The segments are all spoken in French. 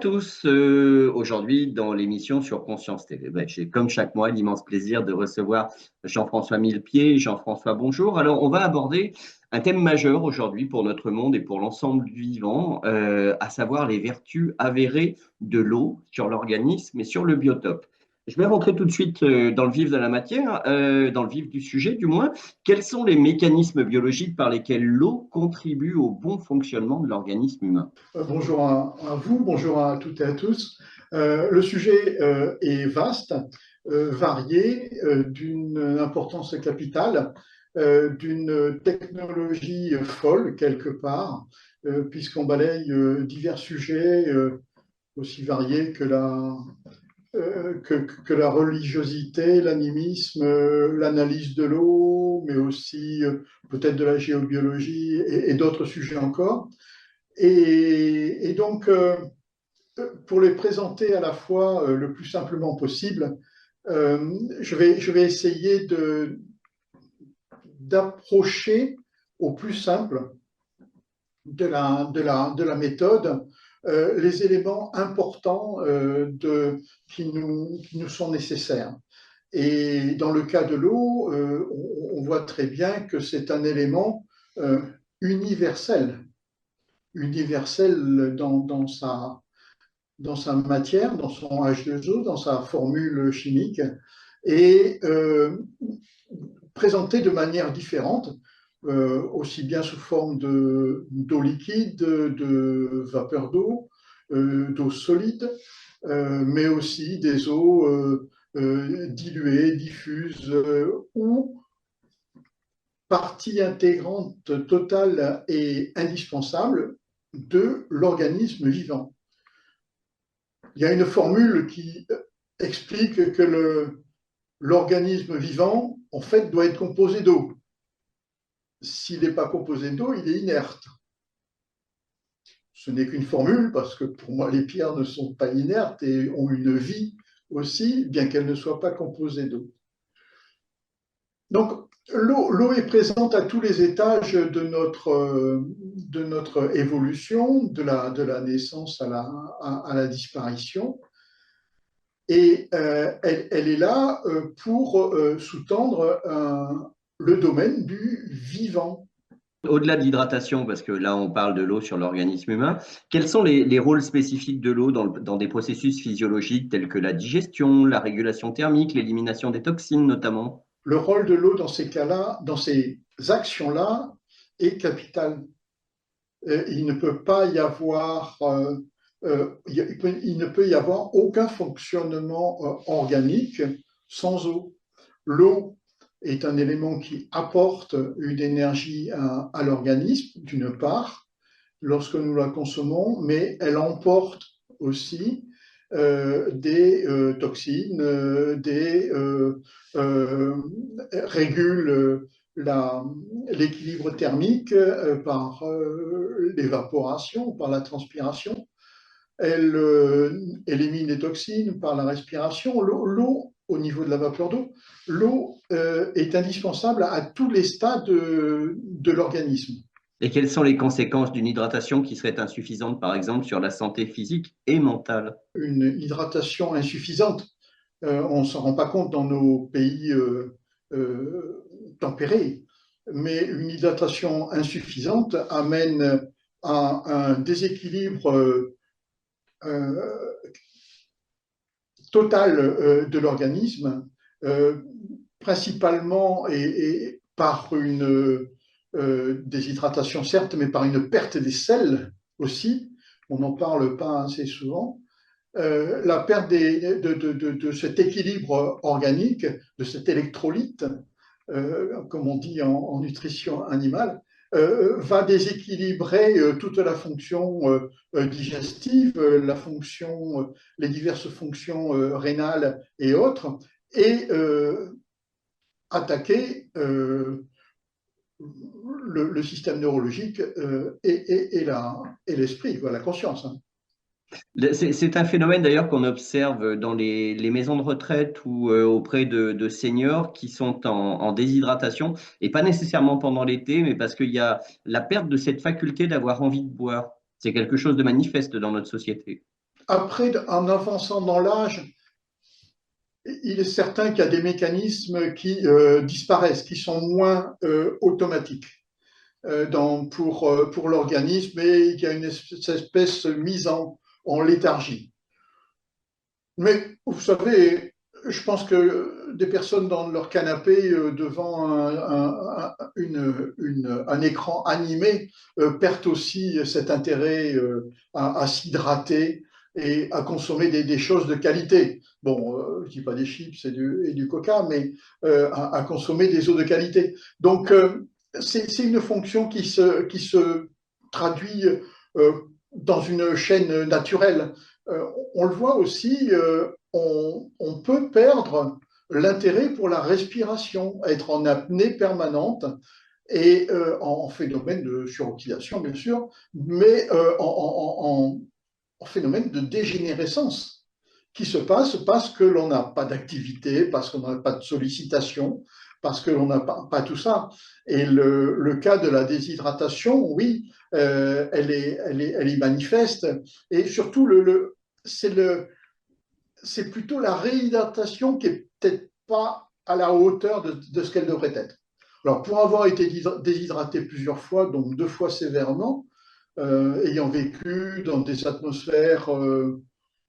tous. Aujourd'hui, dans l'émission sur Conscience TV, j'ai comme chaque mois l'immense plaisir de recevoir Jean-François Millepied. Jean-François, bonjour. Alors, on va aborder un thème majeur aujourd'hui pour notre monde et pour l'ensemble du vivant, à savoir les vertus avérées de l'eau sur l'organisme et sur le biotope. Je vais rentrer tout de suite dans le vif de la matière, dans le vif du sujet du moins. Quels sont les mécanismes biologiques par lesquels l'eau contribue au bon fonctionnement de l'organisme humain? Bonjour à vous, bonjour à toutes et à tous. Le sujet est vaste, varié, d'une importance capitale, d'une technologie folle quelque part, puisqu'on balaye divers sujets aussi variés que la religiosité, l'animisme, l'analyse de l'eau, mais aussi peut-être de la géobiologie et d'autres sujets encore. Et donc, pour les présenter à la fois le plus simplement possible, je vais essayer d'approcher au plus simple de la méthode les éléments importants qui nous sont nécessaires. Et dans le cas de l'eau, on voit très bien que c'est un élément universel dans sa matière, dans son H2O, dans sa formule chimique, et présenté de manière différente, aussi bien sous forme d'eau liquide, de vapeur d'eau, d'eau solide, mais aussi des eaux diluées, diffuses, ou partie intégrante totale et indispensable de l'organisme vivant. Il y a une formule qui explique que l'organisme vivant, en fait, doit être composé d'eau. S'il n'est pas composé d'eau, il est inerte. Ce n'est qu'une formule, parce que pour moi, les pierres ne sont pas inertes et ont une vie aussi, bien qu'elles ne soient pas composées d'eau. Donc, l'eau est présente à tous les étages de notre évolution, de la naissance à la disparition. Et elle est là pour sous-tendre le domaine du vivant. Au-delà de l'hydratation, parce que là on parle de l'eau sur l'organisme humain, quels sont les rôles spécifiques de l'eau dans des processus physiologiques tels que la digestion, la régulation thermique, l'élimination des toxines notamment? Le rôle de l'eau dans ces cas-là, dans ces actions-là, est capital. Il ne peut pas y avoir, il ne peut y avoir aucun fonctionnement organique sans eau. L'eau est un élément qui apporte une énergie à l'organisme, d'une part, lorsque nous la consommons, mais elle emporte aussi des toxines, régule l'équilibre thermique par l'évaporation, par la transpiration. Elle élimine les toxines par la respiration. L'eau, au niveau de la vapeur d'eau, l'eau est indispensable à tous les stades de l'organisme. Et quelles sont les conséquences d'une hydratation qui serait insuffisante, par exemple, sur la santé physique et mentale? Une hydratation insuffisante, on ne s'en rend pas compte dans nos pays tempérés, mais une hydratation insuffisante amène à un déséquilibre total de l'organisme, principalement et par une déshydratation certes, mais par une perte des sels aussi. On n'en parle pas assez souvent. La perte de cet équilibre organique, de cet électrolyte, comme on dit en nutrition animale, va déséquilibrer toute la fonction digestive, les diverses fonctions rénales et autres, et attaquer le système neurologique et l'esprit, la conscience. Hein. C'est un phénomène d'ailleurs qu'on observe dans les maisons de retraite ou auprès de seniors qui sont en déshydratation, et pas nécessairement pendant l'été, mais parce qu'il y a la perte de cette faculté d'avoir envie de boire. C'est quelque chose de manifeste dans notre société. après, en avançant dans l'âge, il est certain qu'il y a des mécanismes qui disparaissent, qui sont moins automatiques pour l'organisme et il y a une espèce de mise en léthargie. Mais vous savez, je pense que des personnes dans leur canapé devant un écran animé perdent aussi cet intérêt à s'hydrater et à consommer des choses de qualité. Bon, je ne dis pas des chips et du coca, mais à consommer des eaux de qualité. Donc, c'est une fonction qui se traduit euh, dans une chaîne naturelle. On le voit aussi, on peut perdre l'intérêt pour la respiration, être en apnée permanente et en phénomène de suroxydation, bien sûr, mais en phénomène de dégénérescence qui se passe parce que l'on n'a pas d'activité, parce qu'on n'a pas de sollicitation, parce que l'on n'a pas tout ça. Et le cas de la déshydratation, oui, elle est manifeste. Et surtout, c'est plutôt la réhydratation qui est peut-être pas à la hauteur de ce qu'elle devrait être. Alors, pour avoir été déshydraté plusieurs fois, donc 2 fois sévèrement, ayant vécu dans des atmosphères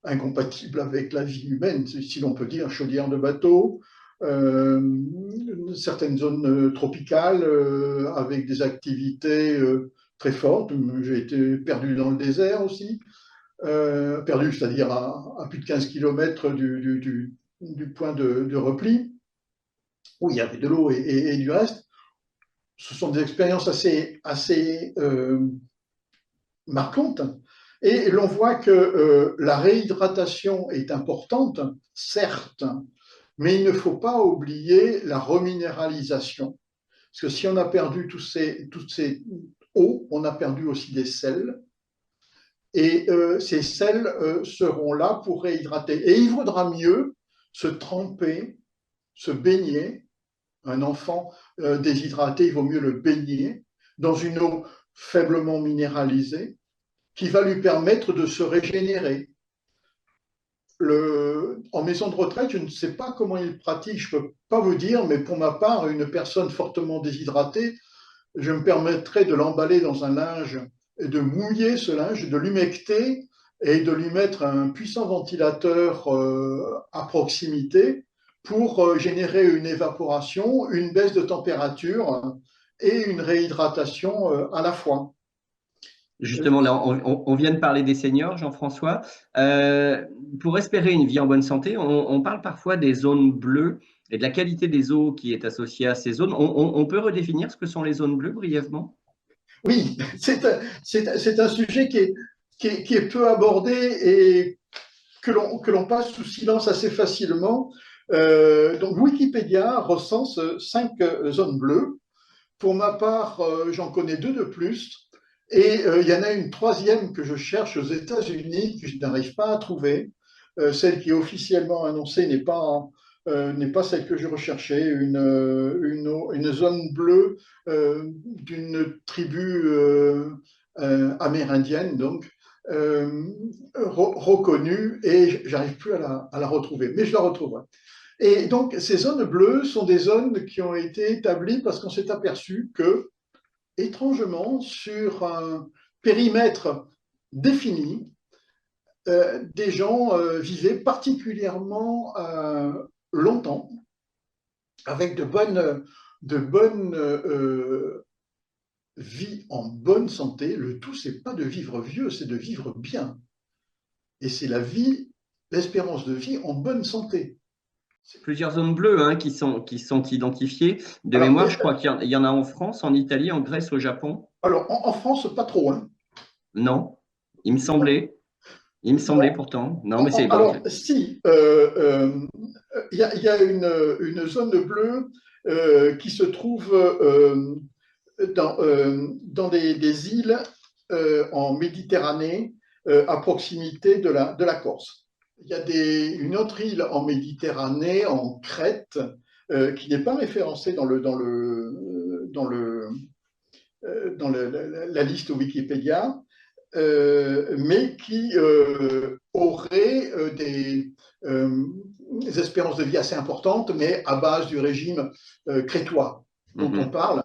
incompatibles avec la vie humaine, si l'on peut dire, chaudière de bateau, certaines zones tropicales avec des activités très fortes. J'ai été perdu dans le désert aussi, perdu, c'est-à-dire à plus de 15 km du point de repli, où il y avait de l'eau et du reste. Ce sont des expériences assez marquantes. Et l'on voit que la réhydratation est importante, certes, mais il ne faut pas oublier la reminéralisation. Parce que si on a perdu toutes ces eaux, on a perdu aussi des sels. Et ces sels seront là pour réhydrater. Et il vaudra mieux se tremper, se baigner. Un enfant déshydraté, il vaut mieux le baigner dans une eau faiblement minéralisée qui va lui permettre de se régénérer. En maison de retraite, je ne sais pas comment il pratique, je ne peux pas vous dire, mais pour ma part, une personne fortement déshydratée, je me permettrais de l'emballer dans un linge et de mouiller ce linge, de l'humecter et de lui mettre un puissant ventilateur à proximité pour générer une évaporation, une baisse de température et une réhydratation à la fois. Justement, là, on vient de parler des seniors, Jean-François. Pour espérer une vie en bonne santé, on parle parfois des zones bleues et de la qualité des eaux qui est associée à ces zones. On peut redéfinir ce que sont les zones bleues brièvement? Oui, c'est un sujet qui est peu abordé et que l'on passe sous silence assez facilement. Donc Wikipédia recense 5 zones bleues. Pour ma part, j'en connais 2 de plus. Et il y en a une troisième que je cherche aux États-Unis, que je n'arrive pas à trouver. Celle qui est officiellement annoncée n'est pas celle que je recherchais, une zone bleue d'une tribu amérindienne, donc reconnue, et j'arrive plus à la retrouver, mais je la retrouverai. Et donc, ces zones bleues sont des zones qui ont été établies parce qu'on s'est aperçu que, étrangement, sur un périmètre défini, des gens vivaient particulièrement longtemps, avec de bonnes vies en bonne santé. Le tout, c'est pas de vivre vieux, c'est de vivre bien. Et c'est l'espérance de vie en bonne santé. Plusieurs zones bleues hein, qui sont identifiées. De Alors, mémoire, je crois qu'il y en a en France, en Italie, en Grèce, au Japon. en France, pas trop, hein. Non, il me semblait. Il me semblait Non. pourtant. Non, mais c'est bon. Alors, si, il y a une zone bleue qui se trouve dans des îles en Méditerranée, à proximité de la Corse. Il y a une autre île en Méditerranée, en Crète, qui n'est pas référencée dans la liste Wikipédia, mais qui auraient des espérances de vie assez importantes, mais à base du régime crétois dont on parle.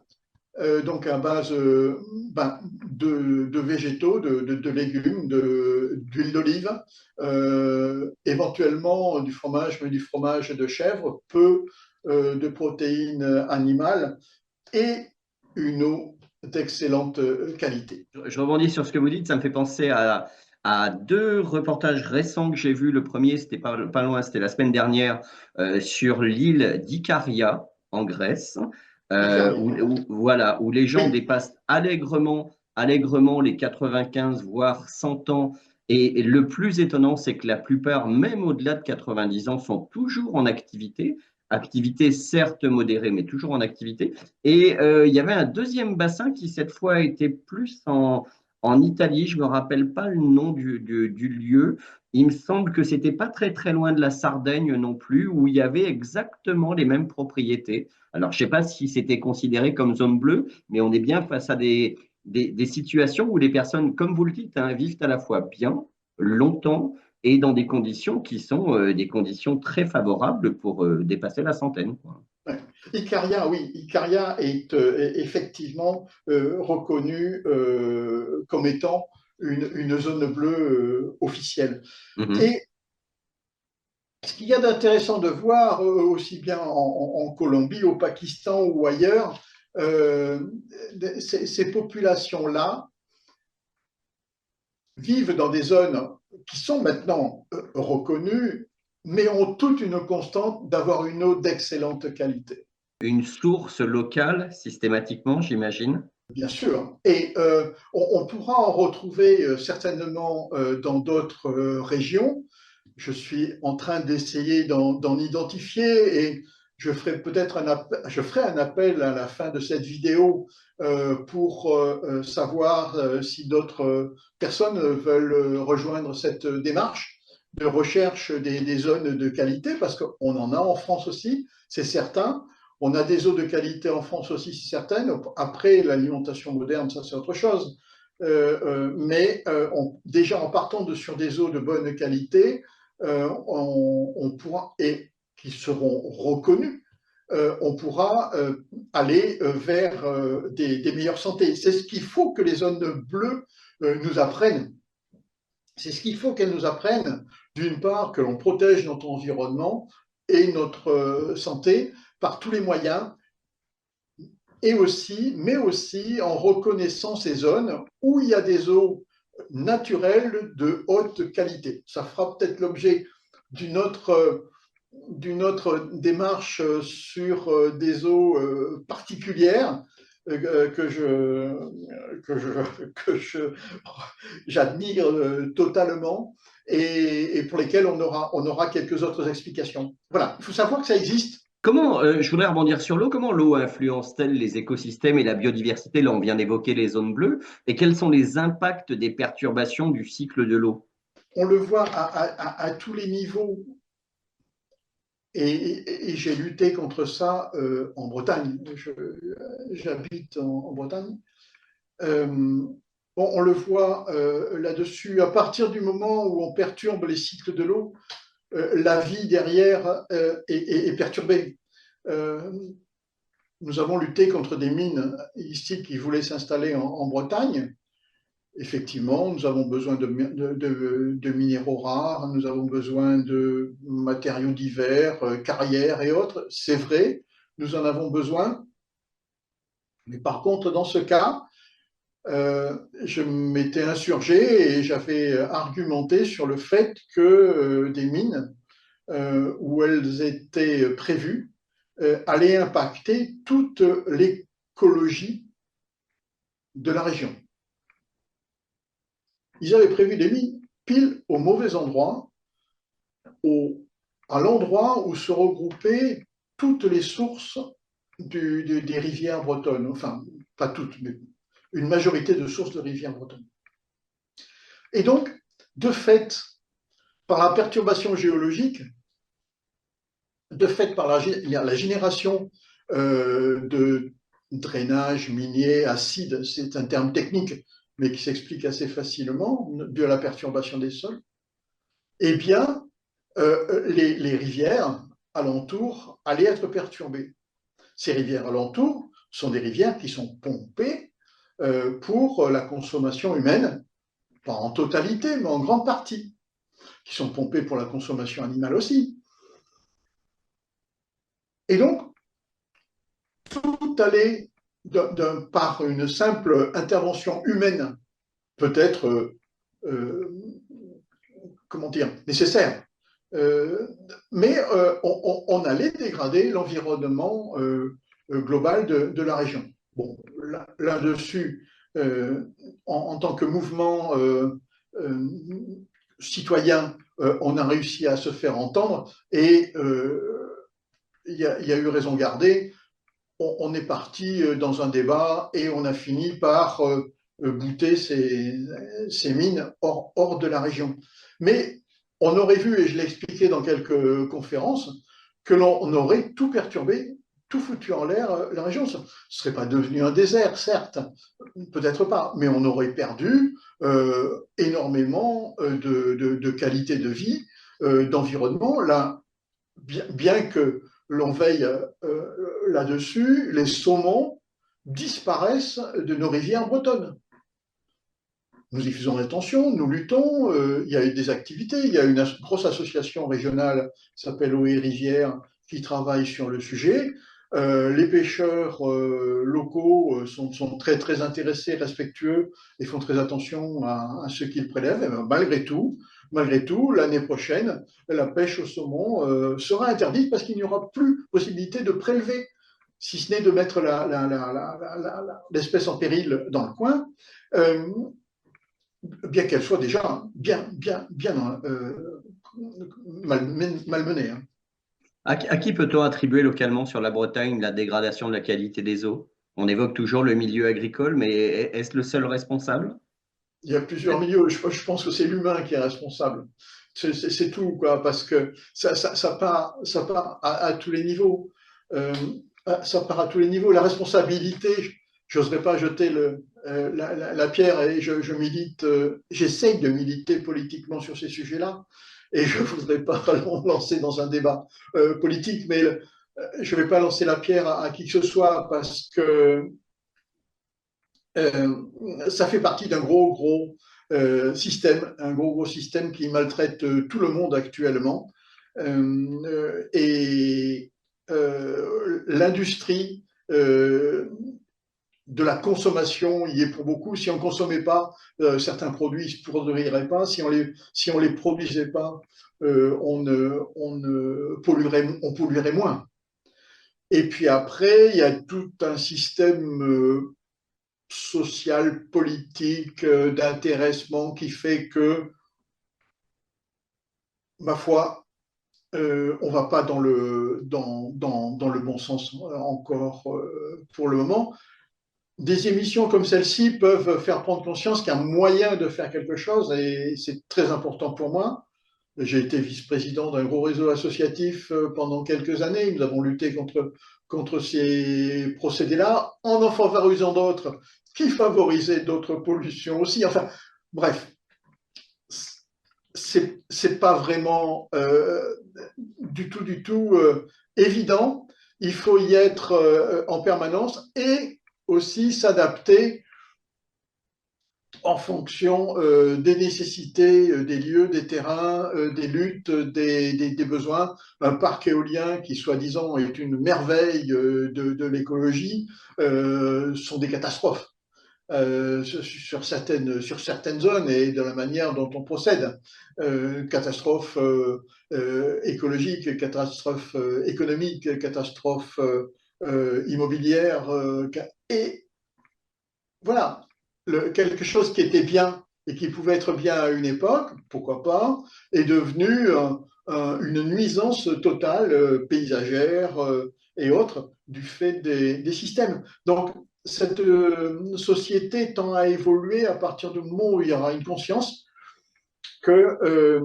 Donc à base de végétaux, de légumes, d'huile d'olive, éventuellement du fromage, mais du fromage de chèvre, peu de protéines animales et une eau d'excellente qualité. Je rebondis sur ce que vous dites, ça me fait penser à deux reportages récents que j'ai vus. Le premier, c'était pas loin, c'était la semaine dernière, sur l'île d'Ikaria, en Grèce, voilà, où les gens Oui, dépassent allègrement les 95, voire 100 ans. Et le plus étonnant, c'est que la plupart, même au-delà de 90 ans, sont toujours en activité. Activité certes modérée, mais toujours en activité. Et il y avait un deuxième bassin qui, cette fois, était plus en Italie. Je ne me rappelle pas le nom du lieu. Il me semble que c'était pas très, très loin de la Sardaigne non plus, où il y avait exactement les mêmes propriétés. Alors, je ne sais pas si c'était considéré comme zone bleue, mais on est bien face à des situations où les personnes, comme vous le dites, hein, vivent à la fois bien, longtemps, et dans des conditions qui sont des conditions très favorables pour dépasser la centaine, quoi. ouais. Icaria, oui, Icaria est effectivement reconnue comme étant une zone bleue officielle. Mhm. Et ce qu'il y a d'intéressant de voir, aussi bien en Colombie, au Pakistan ou ailleurs, euh, ces populations-là vivent dans des zones qui sont maintenant reconnues, mais ont toute une constante d'avoir une eau d'excellente qualité. Une source locale, systématiquement, j'imagine. Bien sûr. Et on pourra en retrouver certainement dans d'autres régions. Je suis en train d'essayer d'en identifier et je ferai peut-être je ferai un appel à la fin de cette vidéo pour savoir si d'autres personnes veulent rejoindre cette démarche de recherche des zones de qualité, parce qu'on en a en France aussi, c'est certain. On a des eaux de qualité en France aussi, c'est certain. Après, l'alimentation moderne, ça c'est autre chose. Mais déjà en partant sur des eaux de bonne qualité, on pourra, et qui seront reconnues, on pourra aller vers des meilleures santé. C'est ce qu'il faut que les zones bleues nous apprennent. C'est ce qu'il faut qu'elles nous apprennent, d'une part, que l'on protège notre environnement et notre santé par tous les moyens, et aussi, mais aussi en reconnaissant ces zones où il y a des eaux naturelles de haute qualité. Ça fera peut-être l'objet d'une autre démarche sur des eaux particulières j'admire totalement et pour lesquelles on aura quelques autres explications. Voilà, il faut savoir que ça existe. Comment, je voudrais rebondir sur l'eau, comment l'eau influence-t-elle les écosystèmes et la biodiversité? Là, on vient d'évoquer les zones bleues. Et quels sont les impacts des perturbations du cycle de l'eau? On le voit à tous les niveaux. Et j'ai lutté contre ça en Bretagne. J'habite en Bretagne. Bon, on le voit là-dessus. À partir du moment où on perturbe les cycles de l'eau, la vie derrière est perturbée. Euh, Nous avons lutté contre des mines ici qui voulaient s'installer en Bretagne. Effectivement, nous avons besoin de minéraux rares, nous avons besoin de matériaux divers, carrières et autres. C'est vrai, nous en avons besoin. Mais par contre, dans ce cas, je m'étais insurgé et j'avais argumenté sur le fait que des mines où elles étaient prévues allaient impacter toute l'écologie de la région. Ils avaient prévu des mines pile au mauvais endroit, à l'endroit où se regroupaient toutes les sources des rivières bretonnes. Enfin, pas toutes, mais une majorité de sources de rivières bretonnes. Et donc, de fait, par la perturbation géologique, de fait par la génération de drainage minier acide, c'est un terme technique, mais qui s'explique assez facilement, de la perturbation des sols, eh bien, les rivières alentours allaient être perturbées. Ces rivières alentours sont des rivières qui sont pompées pour la consommation humaine, pas en totalité, mais en grande partie, qui sont pompées pour la consommation animale aussi. Et donc, tout allait par une simple intervention humaine, peut-être, comment dire, nécessaire. Mais on allait dégrader l'environnement global de la région. Bon, là-dessus, en tant que mouvement euh, citoyen, on a réussi à se faire entendre et il y a eu raison gardée. On est parti dans un débat et on a fini par bouter ces mines hors de la région. Mais on aurait vu, et je l'ai expliqué dans quelques conférences, que l'on aurait tout perturbé, tout foutu en l'air la région. Ce ne serait pas devenu un désert, certes, peut-être pas, mais on aurait perdu énormément de qualité de vie, d'environnement. Là, bien que l'on veille là-dessus, les saumons disparaissent de nos rivières bretonnes. Nous y faisons attention, nous luttons, il y a eu des activités, il y a une grosse association régionale qui s'appelle Eau et Rivière qui travaille sur le sujet. Les pêcheurs locaux sont très, très intéressés, respectueux et font très attention à ce qu'ils prélèvent. Et malgré tout, l'année prochaine, la pêche au saumon sera interdite parce qu'il n'y aura plus possibilité de prélever, si ce n'est de mettre l'espèce en péril dans le coin. Bien qu'elle soit déjà bien malmenée. Hein. À qui peut-on attribuer localement sur la Bretagne la dégradation de la qualité des eaux? On évoque toujours le milieu agricole, mais est-ce le seul responsable? Il y a plusieurs milieux. Je pense que c'est l'humain qui est responsable. C'est tout, quoi, parce que ça part à tous les niveaux. Ça part à tous les niveaux. La responsabilité, j'oserais pas jeter la pierre et je milite, j'essaye de militer politiquement sur ces sujets-là. Et je ne voudrais pas lancer dans un débat politique, mais je ne vais pas lancer la pierre à qui que ce soit parce que ça fait partie d'un gros système, un gros système qui maltraite tout le monde actuellement. Et l'industrie de la consommation y est pour beaucoup. Si on ne consommait pas certains produits, ils ne se produiraient pas. Si on les produisait pas, on polluerait moins. Et puis après, il y a tout un système social, politique, d'intéressement qui fait que, ma foi, on ne va pas dans le bon sens encore pour le moment. Des émissions comme celle-ci peuvent faire prendre conscience qu'il y a un moyen de faire quelque chose et c'est très important pour moi. J'ai été vice-président d'un gros réseau associatif pendant quelques années. Nous avons lutté contre ces procédés-là en favorisant d'autres qui favorisaient d'autres pollutions aussi. Enfin, bref, c'est pas vraiment du tout évident. Il faut y être en permanence et aussi s'adapter en fonction des nécessités des lieux, des terrains, des luttes, des besoins. Un parc éolien qui, soi-disant, est une merveille de l'écologie, sont des catastrophes. Sur certaines zones et de la manière dont on procède. Catastrophe écologique, catastrophe économique, catastrophe immobilière. Et voilà, quelque chose qui était bien et qui pouvait être bien à une époque, pourquoi pas, est devenu une nuisance totale paysagère et autres du fait des systèmes. Donc, cette société tend à évoluer à partir du moment où il y aura une conscience que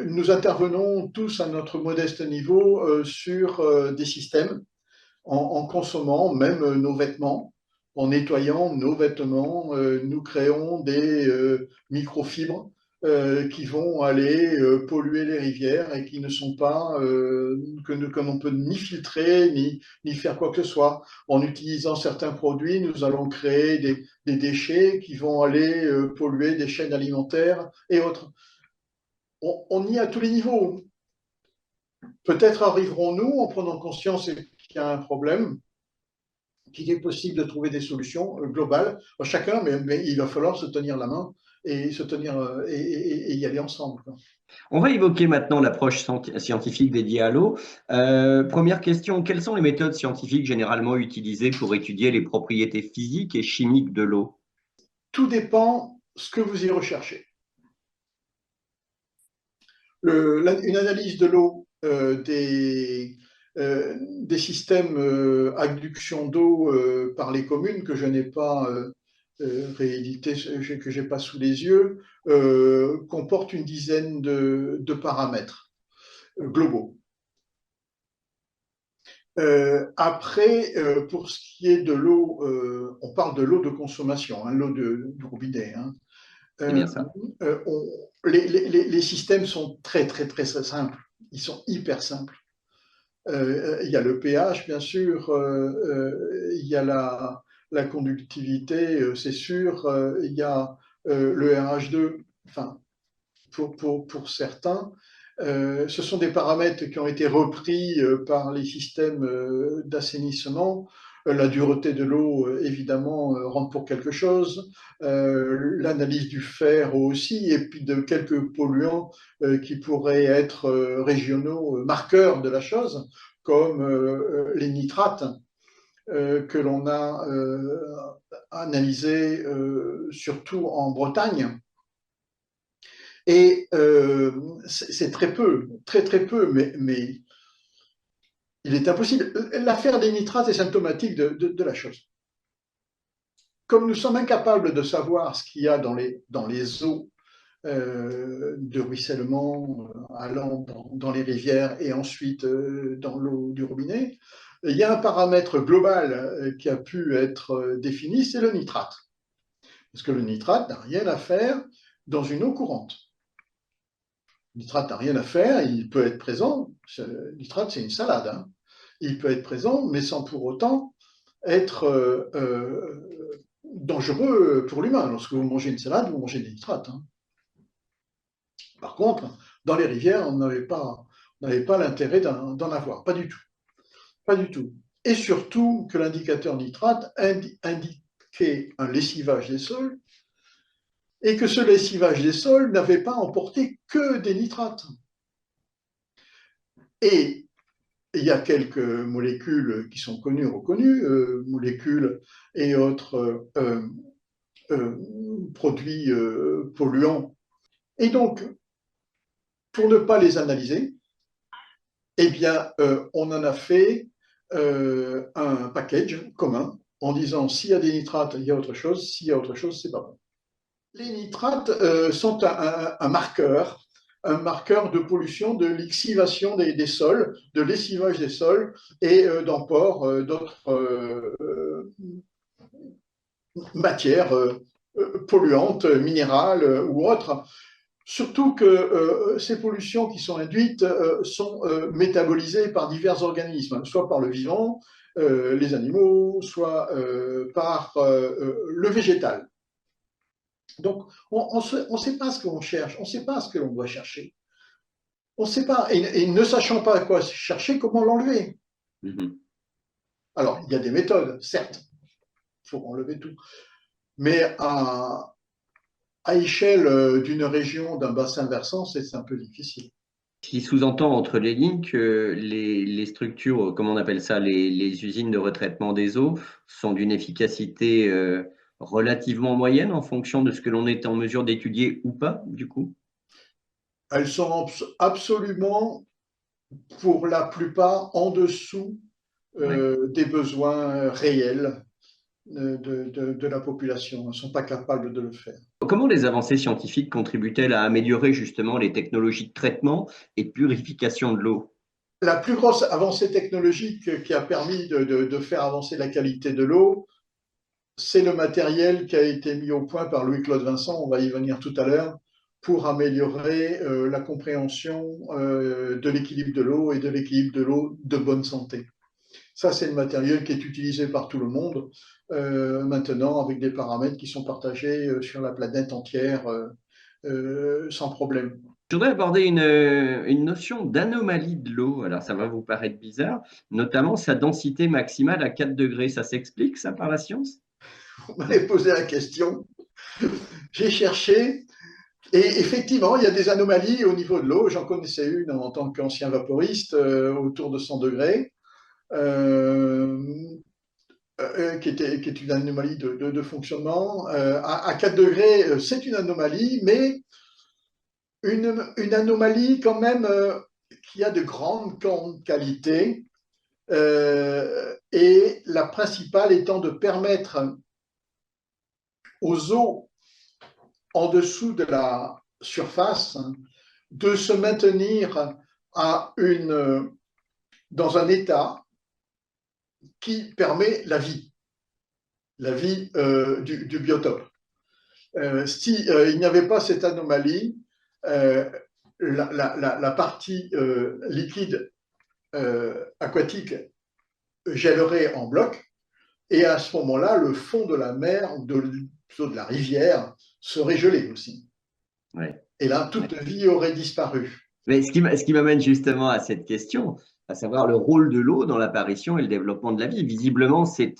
nous intervenons tous à notre modeste niveau sur des systèmes en consommant même nos vêtements, en nettoyant nos vêtements, nous créons des microfibres qui vont aller polluer les rivières et qui ne sont pas, que l'on peut ni filtrer, ni faire quoi que ce soit. En utilisant certains produits, nous allons créer des déchets qui vont aller polluer des chaînes alimentaires et autres. On y est à tous les niveaux. Peut-être arriverons-nous, en prenant conscience qu'il y a un problème, qu'il est possible de trouver des solutions globales à chacun, mais il va falloir se tenir la main et se tenir et y aller ensemble, quoi. On va évoquer maintenant l'approche scientifique dédiée à l'eau. Première question, quelles sont les méthodes scientifiques généralement utilisées pour étudier les propriétés physiques et chimiques de l'eau? Tout dépend ce que vous y recherchez. Une analyse de l'eau, des systèmes adduction d'eau par les communes que je n'ai pas réédité, que j'ai pas sous les yeux, comporte une dizaine de paramètres globaux. Après, pour ce qui est de l'eau, on parle de l'eau de consommation, hein, l'eau du robinet, hein. C'est bien ça. Les systèmes sont très, très, très, très simples. Ils sont hyper simples. Il y a le pH, bien sûr, il y a la conductivité, c'est sûr, il y a le RH2, enfin, pour certains. Ce sont des paramètres qui ont été repris par les systèmes d'assainissement. La dureté de l'eau, évidemment, rentre pour quelque chose. L'analyse du fer aussi, et puis de quelques polluants qui pourraient être régionaux, marqueurs de la chose, comme les nitrates que l'on a analysés surtout en Bretagne. Et c'est très peu, très très peu, mais il est impossible. L'affaire des nitrates est symptomatique de la chose. Comme nous sommes incapables de savoir ce qu'il y a dans les eaux de ruissellement allant dans les rivières et ensuite dans l'eau du robinet, il y a un paramètre global qui a pu être défini, c'est le nitrate. Parce que le nitrate n'a rien à faire dans une eau courante. Le nitrate n'a rien à faire, il peut être présent. Le nitrate, c'est une salade, hein. Il peut être présent, mais sans pour autant être dangereux pour l'humain. Lorsque vous mangez une salade, vous mangez des nitrates, hein. Par contre, dans les rivières, on n'avait pas l'intérêt d'en avoir, pas du tout. Pas du tout. Et surtout que l'indicateur nitrate indiquait un lessivage des sols et que ce lessivage des sols n'avait pas emporté que des nitrates. Et il y a quelques molécules qui sont connues, reconnues, molécules et autres produits polluants. Et donc, pour ne pas les analyser, eh bien, on en a fait un package commun en disant s'il y a des nitrates, il y a autre chose, s'il y a autre chose, c'est pas bon. Les nitrates sont un marqueur de pollution, de lixivation des sols, de lessivage des sols et d'emport d'autres matières polluantes, minérales ou autres. Surtout que ces pollutions qui sont induites sont métabolisées par divers organismes, soit par le vivant, les animaux, soit par le végétal. Donc, on ne sait pas ce qu'on cherche, on ne sait pas ce que l'on doit chercher. On ne sait pas, et ne sachant pas à quoi chercher, comment l'enlever. Alors, il y a des méthodes, certes, il faut enlever tout. Mais à échelle d'une région, d'un bassin versant, c'est un peu difficile. Ce qui sous-entend entre les lignes que les structures, comment on appelle ça, les usines de retraitement des eaux sont d'une efficacité relativement moyenne en fonction de ce que l'on est en mesure d'étudier ou pas, du coup. Elles sont absolument, pour la plupart, en dessous des besoins réels de la population. Elles ne sont pas capables de le faire. Comment les avancées scientifiques contribuent-elles à améliorer justement les technologies de traitement et de purification de l'eau? La plus grosse avancée technologique qui a permis de faire avancer la qualité de l'eau, c'est le matériel qui a été mis au point par Louis-Claude Vincent, on va y venir tout à l'heure, pour améliorer la compréhension de l'équilibre de l'eau et de l'équilibre de l'eau de bonne santé. Ça, c'est le matériel qui est utilisé par tout le monde maintenant avec des paramètres qui sont partagés sur la planète entière sans problème. Je voudrais aborder une notion d'anomalie de l'eau. Alors, ça va vous paraître bizarre, notamment sa densité maximale à 4 degrés. Ça s'explique, ça, par la science? Vous m'avez posé la question, j'ai cherché, et effectivement, il y a des anomalies au niveau de l'eau. J'en connaissais une en tant qu'ancien vaporiste autour de 100 degrés. Euh, qui est une anomalie de fonctionnement. À 4 degrés, c'est une anomalie, mais une anomalie quand même qui a de grandes qualités, et la principale étant de permettre aux eaux en dessous de la surface de se maintenir dans un état qui permet la vie du biotope. Si il n'y avait pas cette anomalie, la partie liquide aquatique gèlerait en bloc, et à ce moment-là, le fond de la mer, plutôt de la rivière, serait gelé aussi. Ouais. Et là, toute vie aurait disparu. Mais ce qui m'amène justement à cette question, à savoir le rôle de l'eau dans l'apparition et le développement de la vie. Visiblement, c'est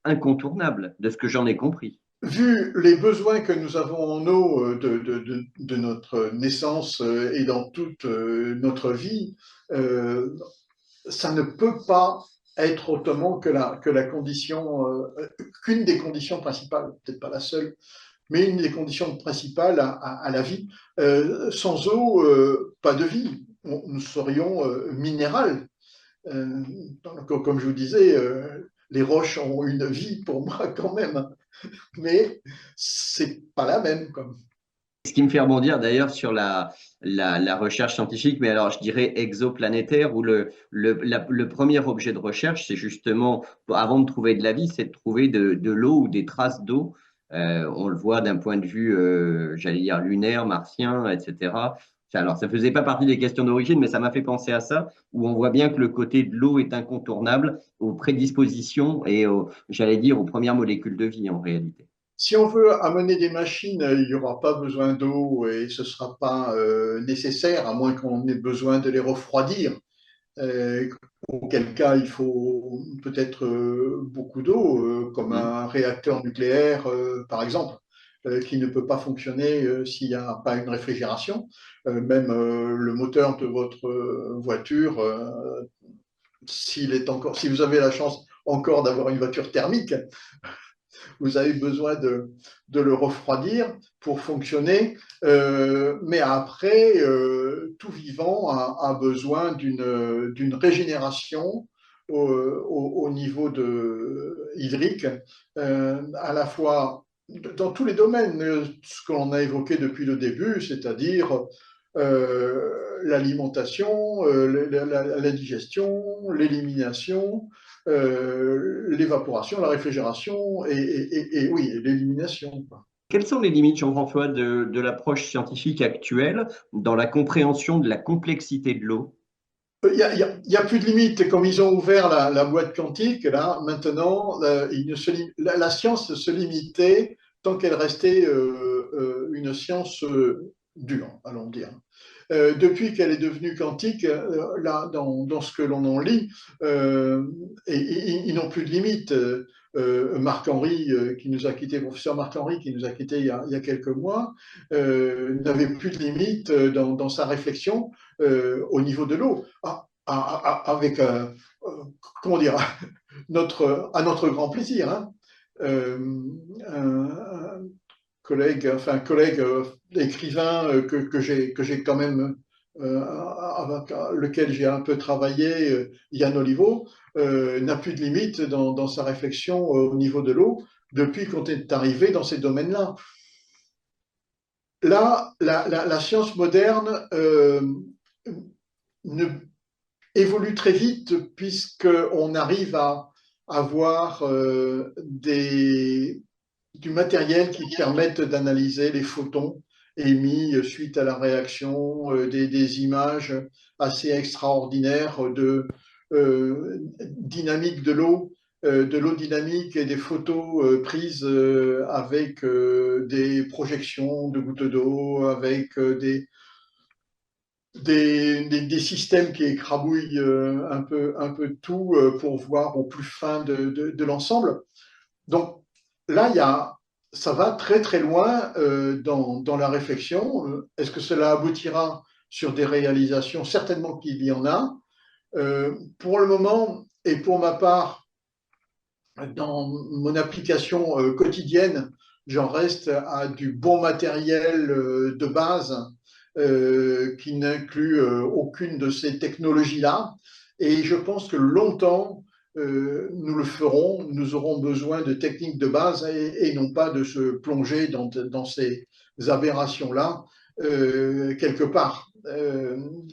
incontournable, de ce que j'en ai compris. Vu les besoins que nous avons en eau de notre naissance et dans toute notre vie, ça ne peut pas être autrement que la condition, qu'une des conditions principales, peut-être pas la seule, mais une des conditions principales à la vie. Sans eau, pas de vie. Nous serions minéral. Comme je vous disais, les roches ont une vie pour moi quand même, mais c'est pas la même. Comme. Ce qui me fait rebondir d'ailleurs sur la recherche scientifique, mais alors je dirais exoplanétaire, où le premier objet de recherche, c'est justement, avant de trouver de la vie, c'est de trouver de l'eau ou des traces d'eau. On le voit d'un point de vue, j'allais dire, lunaire, martien, etc. Alors, ça ne faisait pas partie des questions d'origine, mais ça m'a fait penser à ça, où on voit bien que le côté de l'eau est incontournable aux prédispositions et, j'allais dire, aux premières molécules de vie en réalité. Si on veut amener des machines, il n'y aura pas besoin d'eau et ce ne sera pas nécessaire, à moins qu'on ait besoin de les refroidir. Euh, Auquel cas, il faut peut-être beaucoup d'eau, comme Hmm. un réacteur nucléaire, par exemple, qui ne peut pas fonctionner s'il n'y a pas une réfrigération. Même le moteur de votre voiture, si vous avez la chance encore d'avoir une voiture thermique, vous avez besoin de le refroidir pour fonctionner. Mais après, tout vivant a besoin d'une régénération au niveau hydrique, à la fois dans tous les domaines, ce que l'on a évoqué depuis le début, c'est-à-dire l'alimentation, la digestion, l'élimination, l'évaporation, la réfrigération et oui, l'élimination. Quelles sont les limites, Jean-François, de l'approche scientifique actuelle dans la compréhension de la complexité de l'eau? Il y a plus de limite. Comme ils ont ouvert la boîte quantique, là, maintenant, la science se limitait tant qu'elle restait une science dure, allons dire. Depuis qu'elle est devenue quantique, là, dans ce que l'on en lit, ils n'ont plus de limite. Marc-Henri, qui nous a quitté, professeur Marc-Henri, qui nous a quitté il y a quelques mois, n'avait plus de limite dans sa réflexion au niveau de l'eau, avec, comment dire, à notre grand plaisir. Hein. Un collègue écrivain que j'ai quand même, avec lequel j'ai un peu travaillé, Yann Olivo, n'a plus de limite dans sa réflexion au niveau de l'eau depuis qu'on est arrivé dans ces domaines-là. Là, la science moderne ne, évolue très vite puisqu'on arrive à avoir du matériel qui permette d'analyser les photons émis suite à la réaction des images assez extraordinaires de dynamique de l'eau dynamique et des photos prises avec des projections de gouttes d'eau, avec des systèmes qui écrabouillent un peu tout pour voir au plus fin de l'ensemble. Donc là, ça va très très loin dans la réflexion. Est-ce que cela aboutira sur des réalisations? Certainement qu'il y en a. Pour le moment, et pour ma part, dans mon application quotidienne, j'en reste à du bon matériel de base qui n'inclut aucune de ces technologies-là. Et je pense que longtemps, nous le ferons, nous aurons besoin de techniques de base et non pas de se plonger dans ces aberrations-là quelque part,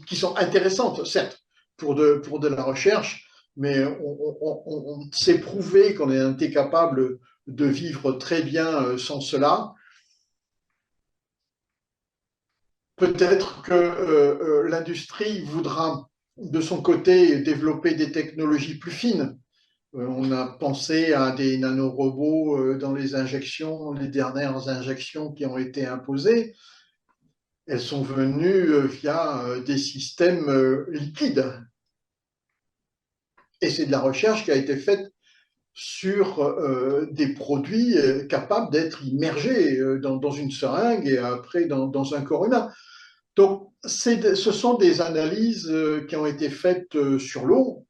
qui sont intéressantes, certes, pour de la recherche, mais on s'est prouvé qu'on était capable de vivre très bien sans cela. Peut-être que l'industrie voudra de son côté développer des technologies plus fines. On a pensé à des nanorobots dans les injections, les dernières injections qui ont été imposées. Elles sont venues via des systèmes liquides. Et c'est de la recherche qui a été faite sur des produits capables d'être immergés dans une seringue et après dans un corps humain. Donc, ce sont des analyses qui ont été faites sur l'eau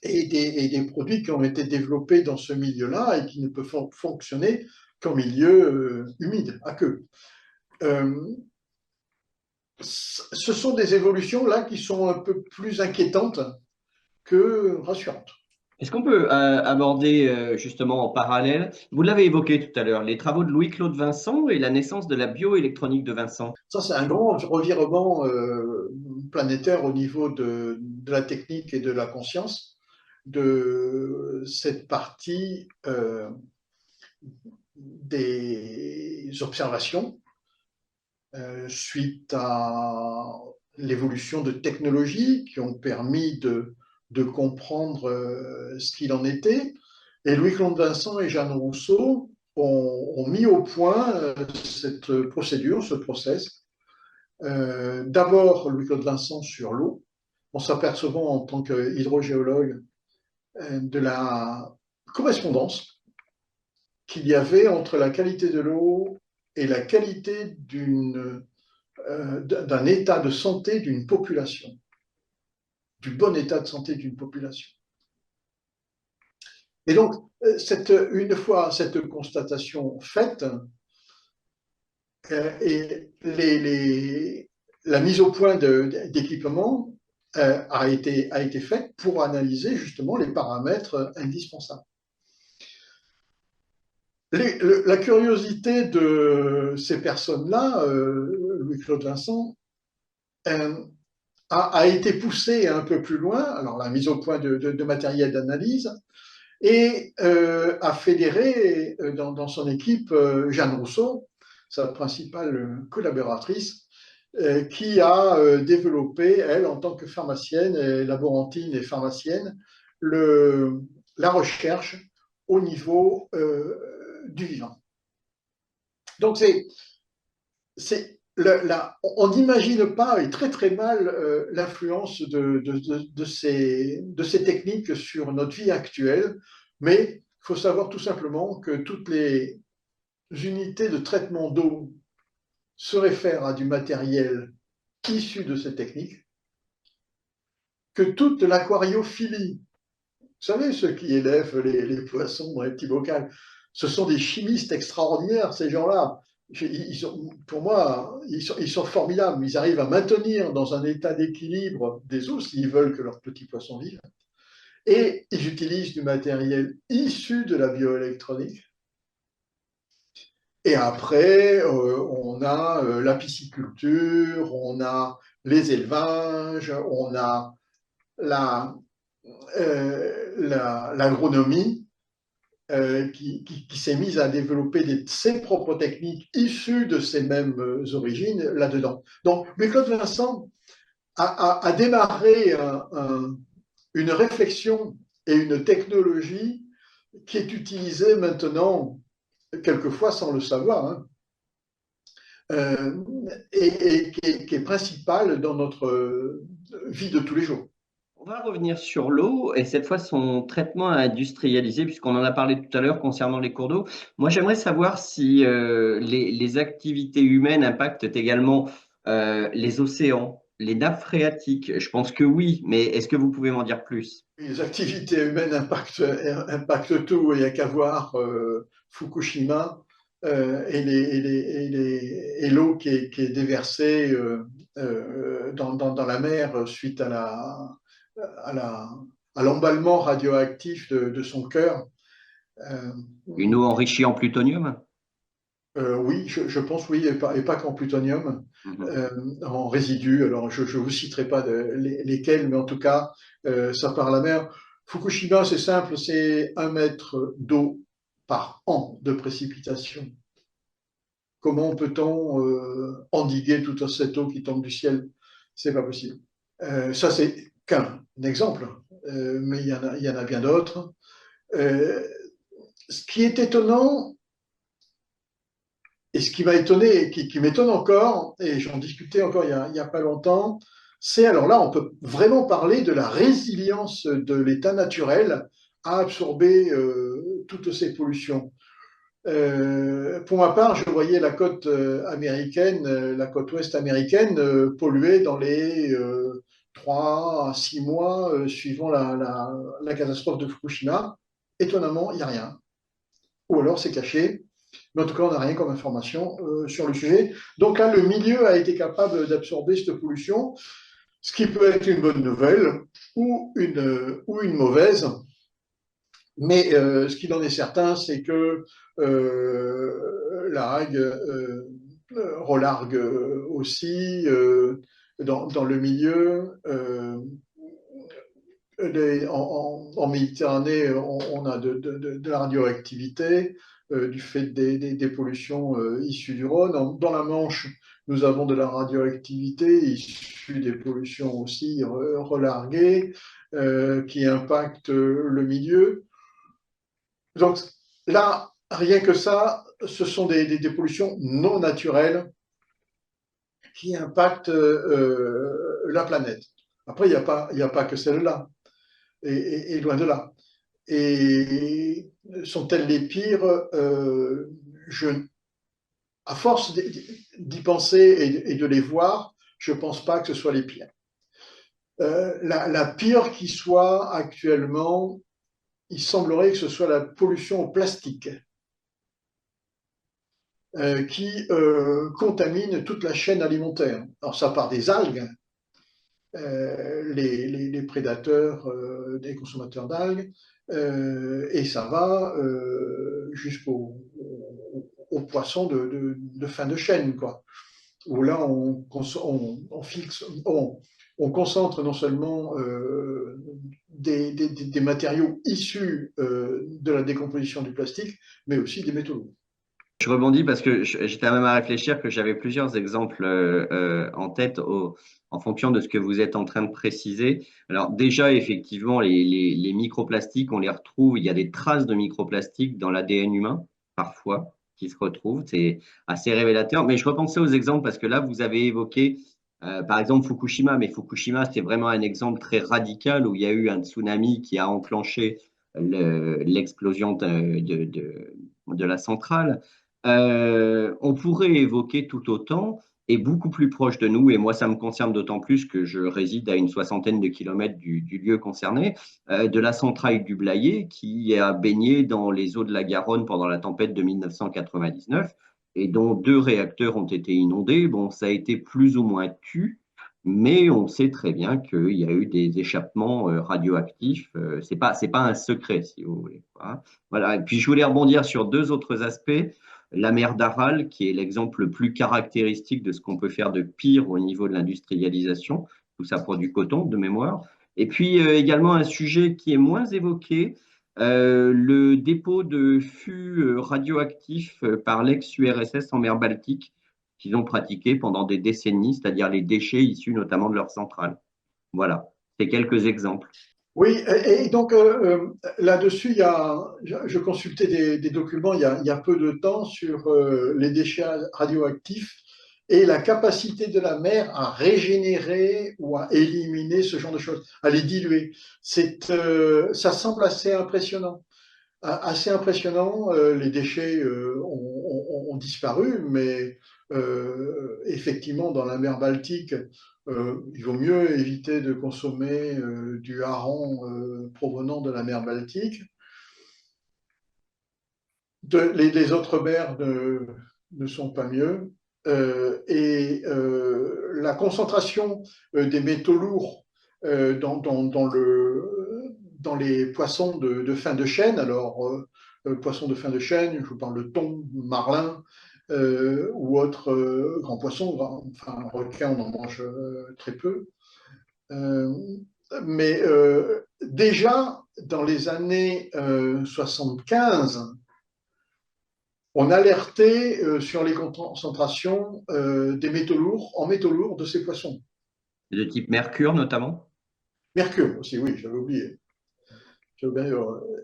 et des produits qui ont été développés dans ce milieu-là et qui ne peuvent fonctionner qu'en milieu humide, à queue. Ce sont des évolutions là qui sont un peu plus inquiétantes que rassurantes. Est-ce qu'on peut aborder justement en parallèle, vous l'avez évoqué tout à l'heure, les travaux de Louis-Claude Vincent et la naissance de la bioélectronique de Vincent? Ça, c'est un grand revirement planétaire au niveau de la technique et de la conscience de cette partie des observations suite à l'évolution de technologies qui ont permis de comprendre ce qu'il en était. Et Louis-Claude Vincent et Jeanne Rousseau ont mis au point cette procédure, ce process. D'abord, Louis-Claude Vincent sur l'eau, en s'apercevant en tant qu'hydrogéologue de la correspondance qu'il y avait entre la qualité de l'eau et la qualité d'un état de santé d'une population, du bon état de santé d'une population. Et donc, une fois cette constatation faite, et la mise au point d'équipements a été faite pour analyser justement les paramètres indispensables. La curiosité de ces personnes-là, Louis-Claude Vincent, a été poussée un peu plus loin, alors la mise au point de matériel d'analyse, et a fédéré dans son équipe Jeanne Rousseau, sa principale collaboratrice, qui a développé, elle, en tant que pharmacienne, laborantine et pharmacienne, la recherche au niveau du vivant. Donc, on n'imagine pas, et très très mal, l'influence de ces techniques sur notre vie actuelle, mais il faut savoir tout simplement que toutes les unités de traitement d'eau se réfèrent à du matériel issu de ces techniques, que toute l'aquariophilie, vous savez, ceux qui élèvent les poissons dans les petits bocals, ce sont des chimistes extraordinaires, ces gens-là. Pour moi, ils sont formidables. Ils arrivent à maintenir dans un état d'équilibre des eaux s'ils veulent que leurs petits poissons vivent. Et ils utilisent du matériel issu de la bioélectronique. Et après, on a la pisciculture, on a les élevages, on a l'agronomie qui s'est mise à développer ses propres techniques issues de ces mêmes origines là-dedans. Donc, mais Claude Vincent a démarré une réflexion et une technologie qui est utilisée maintenant, quelquefois sans le savoir, hein, et qui est principale dans notre vie de tous les jours. On va revenir sur l'eau et cette fois son traitement industrialisé, puisqu'on en a parlé tout à l'heure concernant les cours d'eau. Moi, j'aimerais savoir si les activités humaines impactent également les océans, les nappes phréatiques. Je pense que oui, mais est-ce que vous pouvez m'en dire plus? Les activités humaines impactent tout. Il n'y a qu'à voir Fukushima et l'eau qui est déversée dans la mer suite à la, à l'emballement radioactif de son cœur. Euh, Une eau enrichie en plutonium? oui, je pense oui, et pas qu'en plutonium, Mhm. en résidus. Alors, je ne vous citerai pas lesquels, mais en tout cas, ça part à la mer. Fukushima, c'est simple, c'est 1 mètre d'eau par an de précipitation. Comment peut-on endiguer toute cette eau qui tombe du ciel? C'est pas possible. Ça, c'est qu'un exemple, mais il y en a bien d'autres. Ce qui est étonnant, et ce qui m'a étonné, et qui m'étonne encore, et j'en discutais encore il y a pas longtemps, c'est alors là, on peut vraiment parler de la résilience de l'état naturel à absorber toutes ces pollutions. Pour ma part, je voyais la côte américaine, la côte ouest américaine, polluée dans les 3 à 6 mois suivant la catastrophe de Fukushima. Étonnamment, il n'y a rien. Ou alors c'est caché. Mais en tout cas, on n'a rien comme information sur le sujet. Donc là, le milieu a été capable d'absorber cette pollution, ce qui peut être une bonne nouvelle ou une mauvaise. Mais ce qu'il en est certain, c'est que la Hague relargue aussi dans le milieu. En Méditerranée, on a de la radioactivité du fait des pollutions issues du Rhône. Dans la Manche, nous avons de la radioactivité issue des pollutions aussi relarguées qui impactent le milieu. Donc là, rien que ça, ce sont des pollutions non naturelles qui impactent la planète. Après, il y a pas que celle-là, et loin de là. Et sont-elles les pires je, À force d'y penser et de les voir, je ne pense pas que ce soit les pires. La pire qui soit actuellement, il semblerait que ce soit la pollution au plastique qui contamine toute la chaîne alimentaire. Alors ça part des algues, les prédateurs des consommateurs d'algues, et ça va jusqu'aux poissons de fin de chaîne, quoi. Où là, on concentre non seulement des matériaux issus de la décomposition du plastique, mais aussi des métaux lourds. Je rebondis parce que j'étais même à réfléchir que j'avais plusieurs exemples en tête en fonction de ce que vous êtes en train de préciser. Alors déjà, effectivement, les microplastiques, on les retrouve, il y a des traces de microplastiques dans l'ADN humain, parfois, qui se retrouvent. C'est assez révélateur. Mais je repensais aux exemples parce que là, vous avez évoqué, par exemple, Fukushima. Mais Fukushima, c'est vraiment un exemple très radical où il y a eu un tsunami qui a enclenché l'explosion de la centrale. On pourrait évoquer tout autant et beaucoup plus proche de nous, et moi ça me concerne d'autant plus que je réside à une soixantaine de kilomètres du lieu concerné, de la centrale du Blayais qui a baigné dans les eaux de la Garonne pendant la tempête de 1999 et dont 2 réacteurs ont été inondés. Bon, ça a été plus ou moins tu, mais on sait très bien qu'il y a eu des échappements radioactifs. C'est pas un secret, si vous voulez. Voilà. Et puis je voulais rebondir sur 2 autres aspects. La mer d'Aral, qui est l'exemple le plus caractéristique de ce qu'on peut faire de pire au niveau de l'industrialisation, tout ça produit coton de mémoire. Et puis également un sujet qui est moins évoqué, le dépôt de fûts radioactifs par l'ex-URSS en mer Baltique qu'ils ont pratiqué pendant des décennies, c'est-à-dire les déchets issus notamment de leurs centrales. Voilà, c'est quelques exemples. Oui, et donc là-dessus, je consultais des documents il y a peu de temps sur les déchets radioactifs et la capacité de la mer à régénérer ou à éliminer ce genre de choses, à les diluer. Ça semble assez impressionnant. Assez impressionnant. Les déchets ont disparu, mais effectivement, dans la mer Baltique, il vaut mieux éviter de consommer du hareng provenant de la mer Baltique. Les autres mers ne sont pas mieux. La concentration des métaux lourds dans les poissons de fin de chaîne, alors poissons de fin de chaîne, je vous parle de thon, marlin ou autres grands poissons, enfin requins on en mange très peu. Euh, mais déjà dans les années 75, on alertait sur les concentrations des métaux lourds, en métaux lourds de ces poissons. De type mercure notamment? Mercure aussi, oui, j'avais oublié.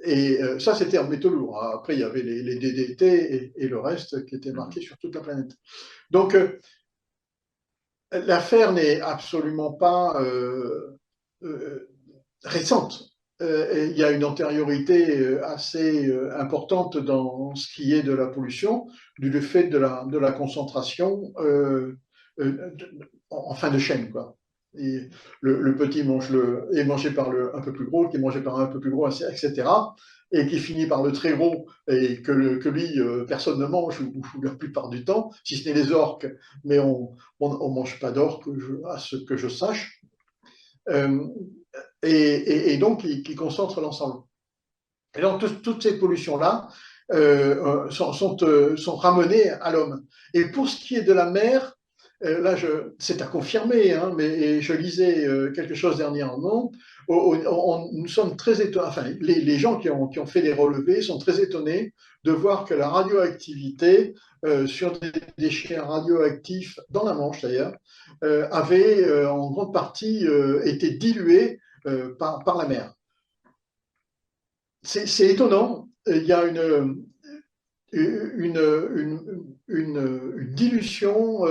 Et ça, c'était en métaux lourds. Après, il y avait les DDT et le reste qui était marqué sur toute la planète. Donc, l'affaire n'est absolument pas récente. Il y a une antériorité assez importante dans ce qui est de la pollution, du fait de la concentration en fin de chaîne, quoi. Et le petit est mangé par le un peu plus gros, qui est mangé par un peu plus gros, etc. Et qui finit par le très gros, et que lui, personne ne mange, ou la plupart du temps, si ce n'est les orques, mais on ne mange pas d'orques, à ce que je sache. Euh, donc qui concentre l'ensemble. Et donc toutes ces pollutions-là sont ramenées à l'homme. Et pour ce qui est de la mer, là, c'est à confirmer, hein, mais je lisais quelque chose dernièrement. Nous sommes très étonnés, enfin, les gens qui ont fait des relevés sont très étonnés de voir que la radioactivité sur des déchets radioactifs, dans la Manche d'ailleurs, avait en grande partie été diluée par la mer. C'est étonnant. Il y a une dilution,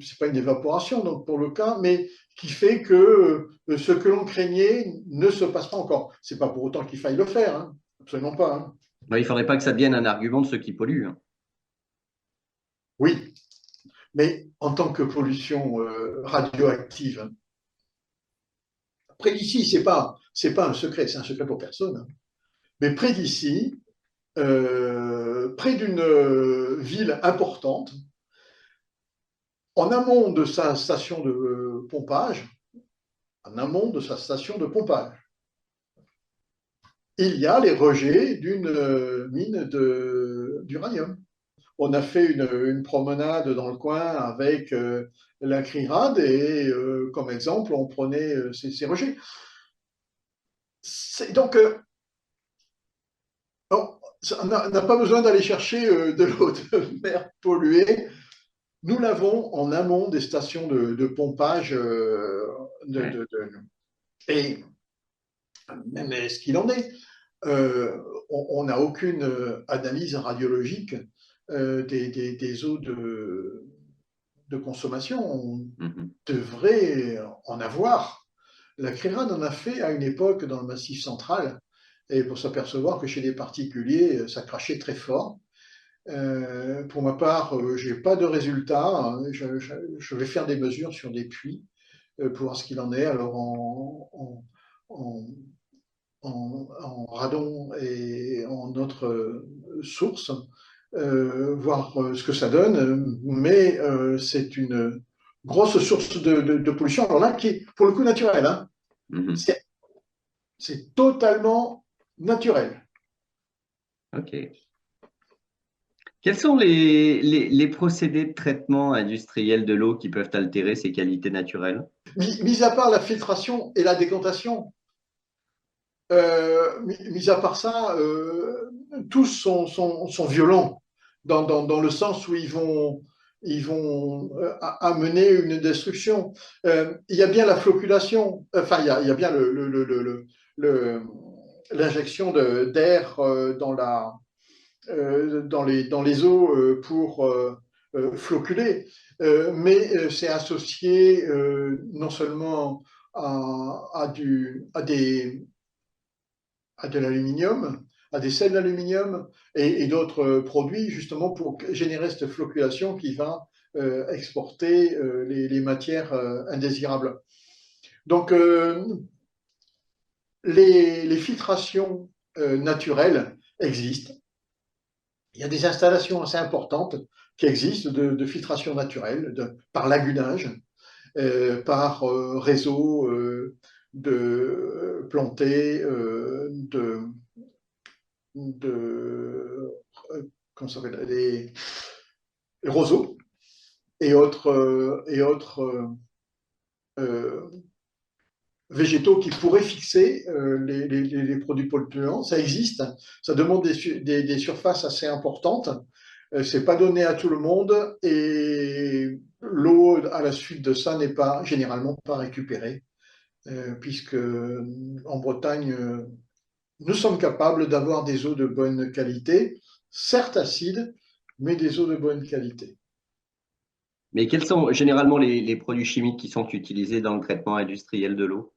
c'est pas une évaporation donc pour le cas, mais qui fait que ce que l'on craignait ne se passe pas encore. C'est pas pour autant qu'il faille le faire, hein. Absolument pas, hein. Il ne faudrait pas que ça devienne un argument de ceux qui polluent, hein. Oui, mais en tant que pollution radioactive, hein, près d'ici, c'est pas un secret, c'est un secret pour personne, hein. Mais près d'ici, près d'une ville importante, en amont de sa station de pompage, en amont de sa station de pompage, il y a les rejets d'une mine d'uranium. On a fait une promenade dans le coin avec la CRIRAD et comme exemple, on prenait ces rejets. Donc, on n'a pas besoin d'aller chercher de l'eau de mer polluée. Nous l'avons en amont des stations de pompage. Ouais. Et même ce qu'il en est, on n'a aucune analyse radiologique des eaux de consommation. On Mhm. devrait en avoir. La CRIRAD en a fait à une époque dans le Massif central, et pour s'apercevoir que chez les particuliers, ça crachait très fort. Pour ma part, je n'ai pas de résultats, hein. Je vais faire des mesures sur des puits pour voir ce qu'il en est. Alors en, en radon et en autres sources, voir ce que ça donne. Mais c'est une grosse source de pollution. Alors là, qui est pour le coup naturelle, hein. Mhm. C'est totalement naturel. OK. Quels sont les procédés de traitement industriel de l'eau qui peuvent altérer ses qualités naturelles? Mis à part la filtration et la décantation, Mis à part ça, tous sont violents dans le sens où ils vont amener une destruction. Il y a bien la floculation, enfin, il y a bien le- l'injection d'air dans les eaux pour floculer, mais c'est associé non seulement à de l'aluminium, à des sels d'aluminium et d'autres produits, justement pour générer cette floculation qui va exporter les matières indésirables. Donc, les filtrations naturelles existent. Il y a des installations assez importantes qui existent de filtration naturelle, par lagunage, par réseau de plantés, de comment ça s'appelle, les roseaux et autres euh, végétaux qui pourraient fixer les produits polluants. Ça existe, ça demande des surfaces assez importantes. C'est pas donné à tout le monde et l'eau à la suite de ça n'est pas généralement pas récupérée, puisque en Bretagne, nous sommes capables d'avoir des eaux de bonne qualité, certes acides, mais des eaux de bonne qualité. Mais quels sont généralement les produits chimiques qui sont utilisés dans le traitement industriel de l'eau?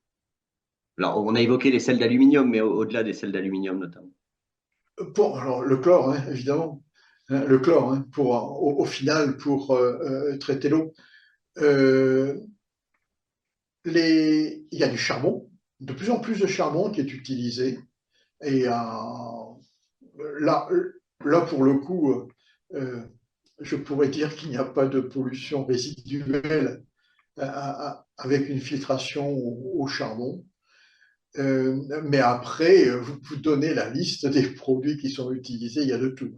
Alors, on a évoqué les sels d'aluminium, mais au-delà des sels d'aluminium notamment. Alors, le chlore, hein, évidemment, hein, le chlore, hein, au final, pour traiter l'eau. Euh, il y a du charbon, de plus en plus de charbon qui est utilisé. Et là, là, pour le coup, euh, je pourrais dire qu'il n'y a pas de pollution résiduelle avec une filtration au charbon. Mais après, vous donnez la liste des produits qui sont utilisés, il y a de tout.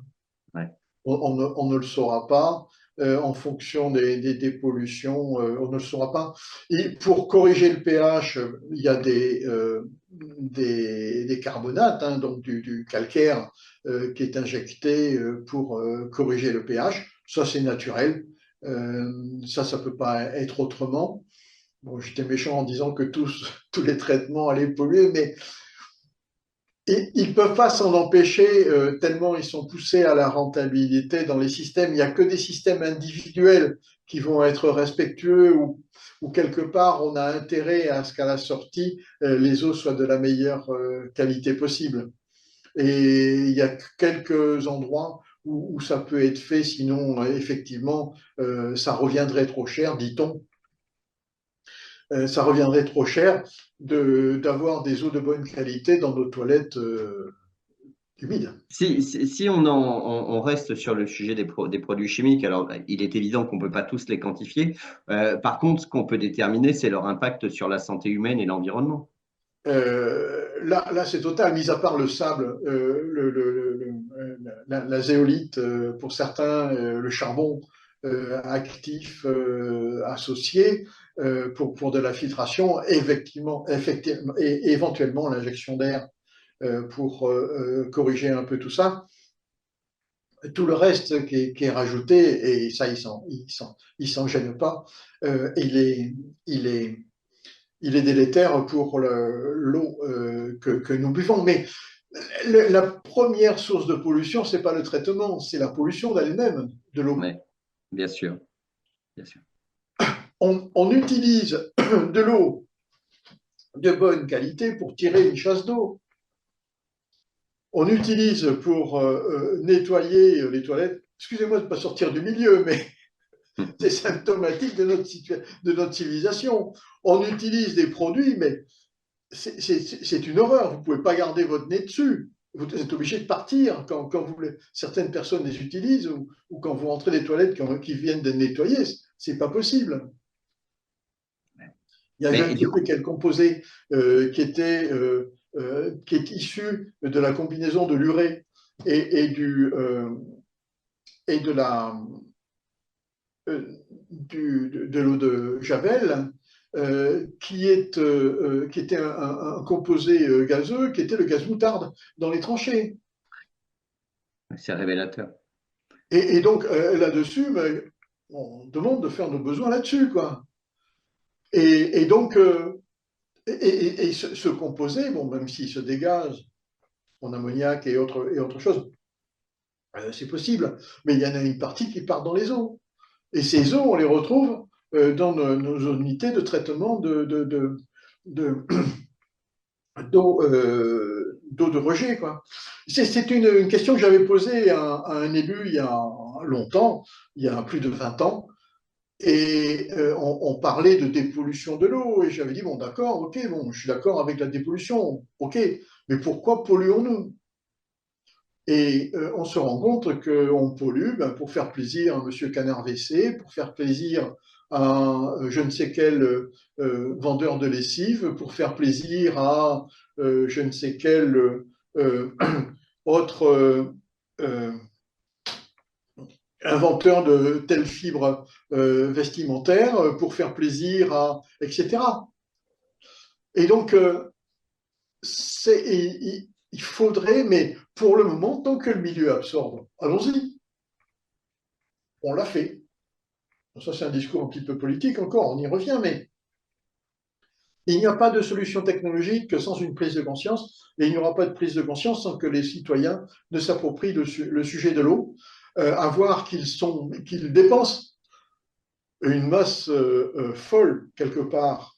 Ouais. On ne le saura pas. En fonction des pollutions, on ne le saura pas. Et pour corriger le pH, il y a des carbonates, hein, donc du calcaire qui est injecté pour corriger le pH. Ça, c'est naturel. Ça peut pas être autrement. Bon, j'étais méchant en disant que tous les traitements allaient polluer, mais ils ne peuvent pas s'en empêcher, tellement ils sont poussés à la rentabilité dans les systèmes. Il n'y a que des systèmes individuels qui vont être respectueux ou quelque part on a intérêt à ce qu'à la sortie, les eaux soient de la meilleure qualité possible. Et il y a quelques endroits où ça peut être fait, sinon effectivement, ça reviendrait trop cher, dit-on. Ça reviendrait trop cher d'avoir des eaux de bonne qualité dans nos toilettes humides. Si on reste sur le sujet des produits chimiques, alors il est évident qu'on ne peut pas tous les quantifier. Par contre, ce qu'on peut déterminer, c'est leur impact sur la santé humaine et l'environnement. Là c'est total, mis à part le sable, la zéolite, pour certains, le charbon actif associé pour de la filtration, effectivement, et éventuellement l'injection d'air pour corriger un peu tout ça. Tout le reste qui est rajouté, et ça, il s'en gêne pas, il est, il est délétère pour l'eau que nous buvons. Mais la première source de pollution, c'est pas le traitement, c'est la pollution d'elle-même de l'eau. Oui, bien sûr, bien sûr. On utilise de l'eau de bonne qualité pour tirer une chasse d'eau. On utilise pour nettoyer les toilettes. Excusez-moi de ne pas sortir du milieu, mais c'est symptomatique de notre civilisation. On utilise des produits, mais c'est une horreur. Vous ne pouvez pas garder votre nez dessus. Vous êtes obligé de partir certaines personnes les utilisent ou quand vous rentrez des toilettes qui viennent de nettoyer. C'est pas possible. Il y avait Mais un du petit peu coup, quel composé qui est issu de la combinaison de l'urée et de l'eau de Javel, qui était un composé gazeux, qui était le gaz moutarde dans les tranchées. C'est révélateur. Et donc, là-dessus, ben, on demande de faire nos besoins là-dessus, quoi. Et donc, et ce composé, bon, même s'il se dégage en ammoniac et autre chose, c'est possible, mais il y en a une partie qui part dans les eaux. Et ces eaux, on les retrouve dans nos unités de traitement de, d'eau de rejet, quoi. C'est une question que j'avais posée à un élu il y a longtemps, il y a plus de 20 ans, et on parlait de dépollution de l'eau, et j'avais dit, bon d'accord, ok, bon, je suis d'accord avec la dépollution, ok, mais pourquoi polluons-nous? Et on se rend compte qu'on pollue ben, pour faire plaisir à Monsieur Canard WC, pour faire plaisir à je ne sais quel vendeur de lessive, pour faire plaisir à je ne sais quel autre euh, inventeur de telle fibre vestimentaire, pour faire plaisir à etc. Et donc, il faudrait, mais pour le moment, tant que le milieu absorbe, allons-y, on l'a fait. Ça, c'est un discours un petit peu politique encore, on y revient, mais il n'y a pas de solution technologique sans une prise de conscience, et il n'y aura pas de prise de conscience sans que les citoyens ne s'approprient le sujet de l'eau, à voir qu'ils dépensent une masse folle quelque part,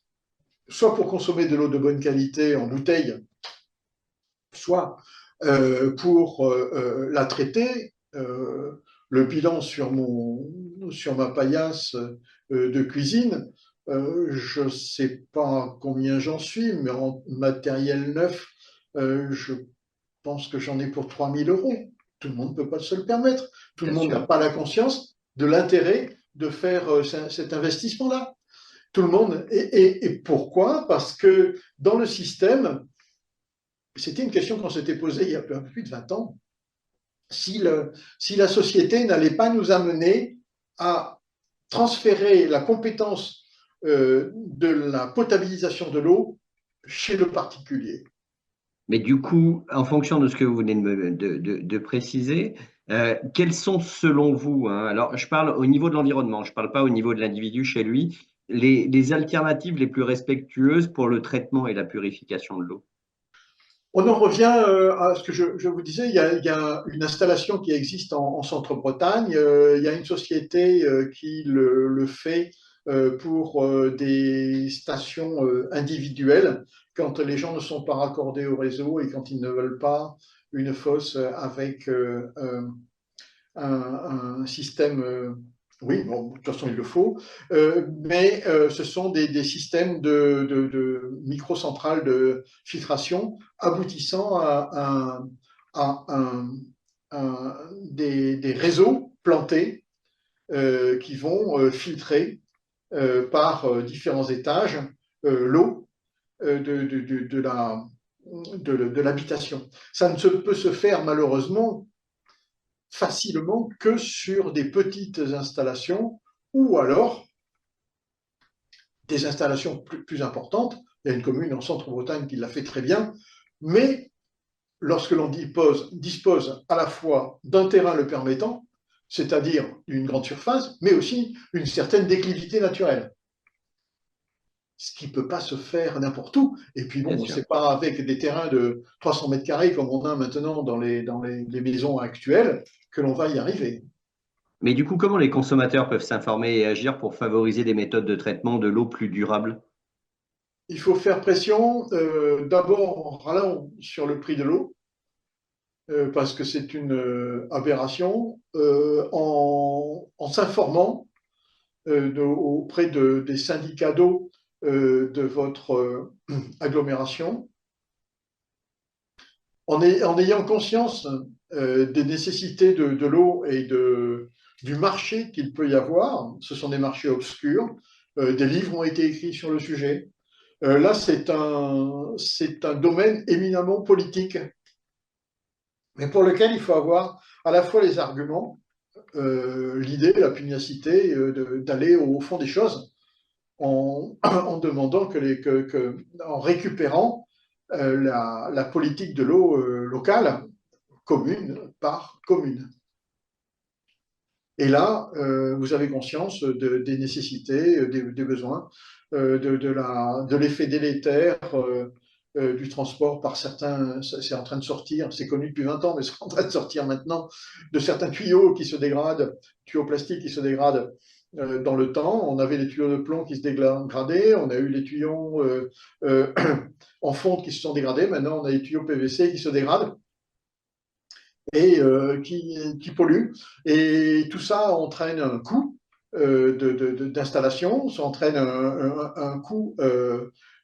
soit pour consommer de l'eau de bonne qualité en bouteille, soit pour la traiter. Le bilan sur ma paillasse de cuisine, je ne sais pas combien j'en suis, mais en matériel neuf, je pense que j'en ai pour 3 000 euros. Tout le monde ne peut pas se le permettre. Tout le Bien monde n'a sûr. pas la conscience de l'intérêt de faire cet investissement-là. Tout le monde. Et pourquoi? Parce que dans le système, c'était une question qu'on s'était posée il y a un peu plus de 20 ans, si la société n'allait pas nous amener à transférer la compétence de la potabilisation de l'eau chez le particulier. Mais du coup, en fonction de ce que vous venez de préciser, quels sont selon vous, hein, alors je parle au niveau de l'environnement, je ne parle pas au niveau de l'individu chez lui, les alternatives les plus respectueuses pour le traitement et la purification de l'eau? On en revient à ce que je vous disais, il y a une installation qui existe en Centre-Bretagne, il y a une société qui le fait pour des stations individuelles, quand les gens ne sont pas raccordés au réseau et quand ils ne veulent pas une fosse avec un système. Oui, bon, de toute façon, il le faut, mais ce sont des systèmes de microcentrales de filtration aboutissant à des réseaux plantés qui vont filtrer par différents étages l'eau de l'habitation. Ça ne peut se faire malheureusement facilement que sur des petites installations ou alors des installations plus importantes. Il y a une commune en Centre-Bretagne qui l'a fait très bien, mais lorsque l'on dispose à la fois d'un terrain le permettant, c'est-à-dire une grande surface, mais aussi une certaine déclivité naturelle. Ce qui ne peut pas se faire n'importe où. Et puis Bien bon, sûr. c'est pas avec des terrains de 300 mètres carrés comme on a maintenant dans les maisons actuelles que l'on va y arriver. Mais du coup, comment les consommateurs peuvent s'informer et agir pour favoriser des méthodes de traitement de l'eau plus durables? Il faut faire pression d'abord en râlant sur le prix de l'eau, parce que c'est une aberration, en s'informant auprès des syndicats d'eau de votre agglomération, en ayant conscience des nécessités de l'eau et du marché qu'il peut y avoir. Ce sont des marchés obscurs. Des livres ont été écrits sur le sujet. Là, c'est un domaine éminemment politique, mais pour lequel il faut avoir à la fois les arguments, l'idée, la pugnacité d'aller au fond des choses. en demandant en récupérant la politique de l'eau locale, commune par commune. Et là, vous avez conscience des nécessités, des besoins, de l'effet délétère du transport par certains. C'est en train de sortir, c'est connu depuis 20 ans, mais c'est en train de sortir maintenant, de certains tuyaux qui se dégradent, tuyaux plastiques qui se dégradent dans le temps. On avait les tuyaux de plomb qui se dégradaient, on a eu les tuyaux en fonte qui se sont dégradés, maintenant on a les tuyaux PVC qui se dégradent et qui polluent. Et tout ça entraîne un coût d'installation, ça entraîne un coût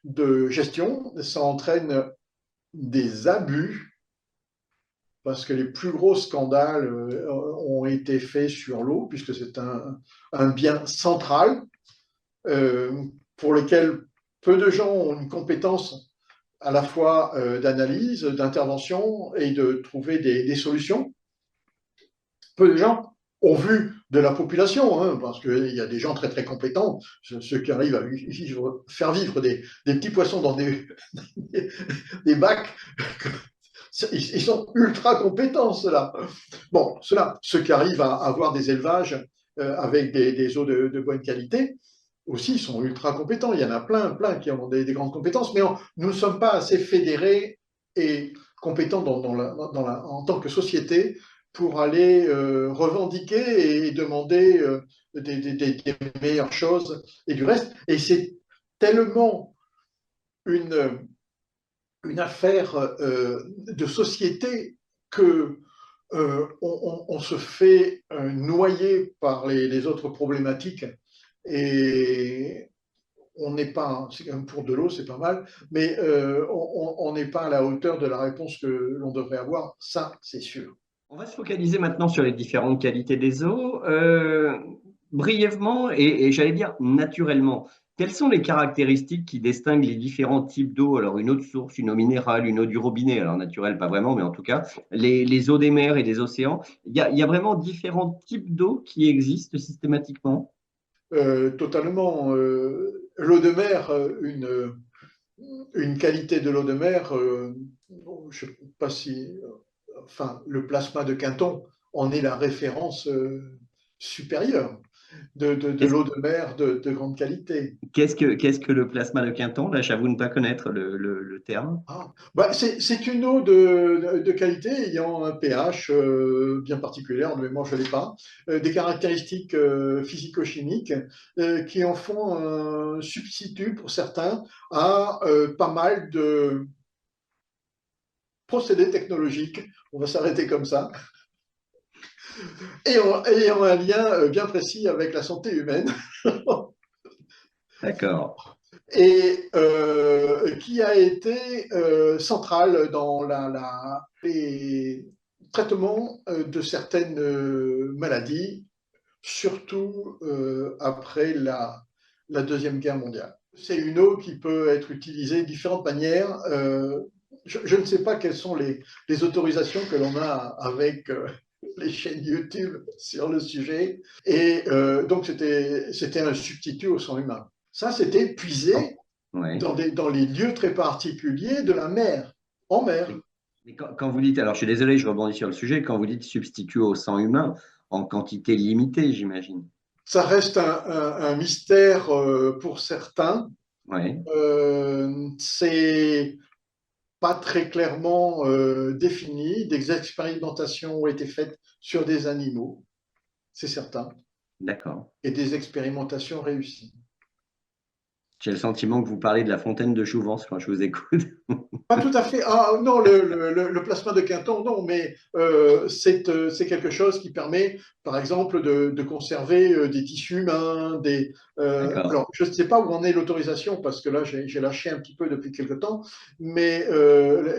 de gestion, ça entraîne des abus, parce que les plus gros scandales ont été faits sur l'eau, puisque c'est un bien central pour lequel peu de gens ont une compétence à la fois d'analyse, d'intervention et de trouver des solutions. Peu de gens ont vu de la population, hein, parce qu'il y a des gens très très compétents, ceux qui arrivent à faire vivre des petits poissons dans des bacs, ils sont ultra compétents, ceux-là. Bon, ceux qui arrivent à avoir des élevages avec des eaux de bonne qualité, aussi sont ultra compétents. Il y en a plein qui ont des grandes compétences, mais nous ne sommes pas assez fédérés et compétents en tant que société pour aller revendiquer et demander des meilleures choses et du reste. Et c'est tellement une affaire de société que on se fait noyer par les autres problématiques et on n'est pas, c'est quand même pour de l'eau, c'est pas mal, mais on n'est pas à la hauteur de la réponse que l'on devrait avoir, ça c'est sûr. On va se focaliser maintenant sur les différentes qualités des eaux. Brièvement et j'allais dire naturellement, quelles sont les caractéristiques qui distinguent les différents types d'eau? Alors, une eau de source, une eau minérale, une eau du robinet, alors naturelle, pas vraiment, mais en tout cas, les eaux des mers et des océans. Il y a vraiment différents types d'eau qui existent systématiquement. Totalement. L'eau de mer, une qualité de l'eau de mer, je ne sais pas si, enfin, le plasma de Quinton en est la référence supérieure de Qu'est-ce l'eau de mer de grande qualité. qu'est-ce que le plasma de Quinton? Là, j'avoue ne pas connaître le terme. Ah, bah c'est une eau de qualité ayant un pH bien particulier, en de mémoire je ne l'ai pas, des caractéristiques physico-chimiques qui en font un substitut pour certains à pas mal de procédés technologiques, on va s'arrêter comme ça, et ayant un lien bien précis avec la santé humaine. D'accord. Et qui a été centrale dans les traitements de certaines maladies, surtout après la Deuxième Guerre mondiale. C'est une eau qui peut être utilisée de différentes manières. Je ne sais pas quelles sont les autorisations que l'on a avec les chaînes YouTube sur le sujet. Et donc, c'était un substitut au sang humain. Ça, c'était puisé Ouais. dans les lieux très particuliers de la mer, en mer. Mais quand vous dites, alors je suis désolé, je rebondis sur le sujet, quand vous dites substitut au sang humain, en quantité limitée, j'imagine. Ça reste un mystère pour certains. Ouais. C'est pas très clairement défini. Des expérimentations ont été faites sur des animaux, c'est certain, D'accord. et des expérimentations réussies. J'ai le sentiment que vous parlez de la fontaine de Jouvence quand je vous écoute. Pas tout à fait. Ah non, le plasma de Quinton, non, mais c'est quelque chose qui permet, par exemple, de conserver des tissus humains. D'accord. Alors, je ne sais pas où en est l'autorisation, parce que là, j'ai lâché un petit peu depuis quelque temps, mais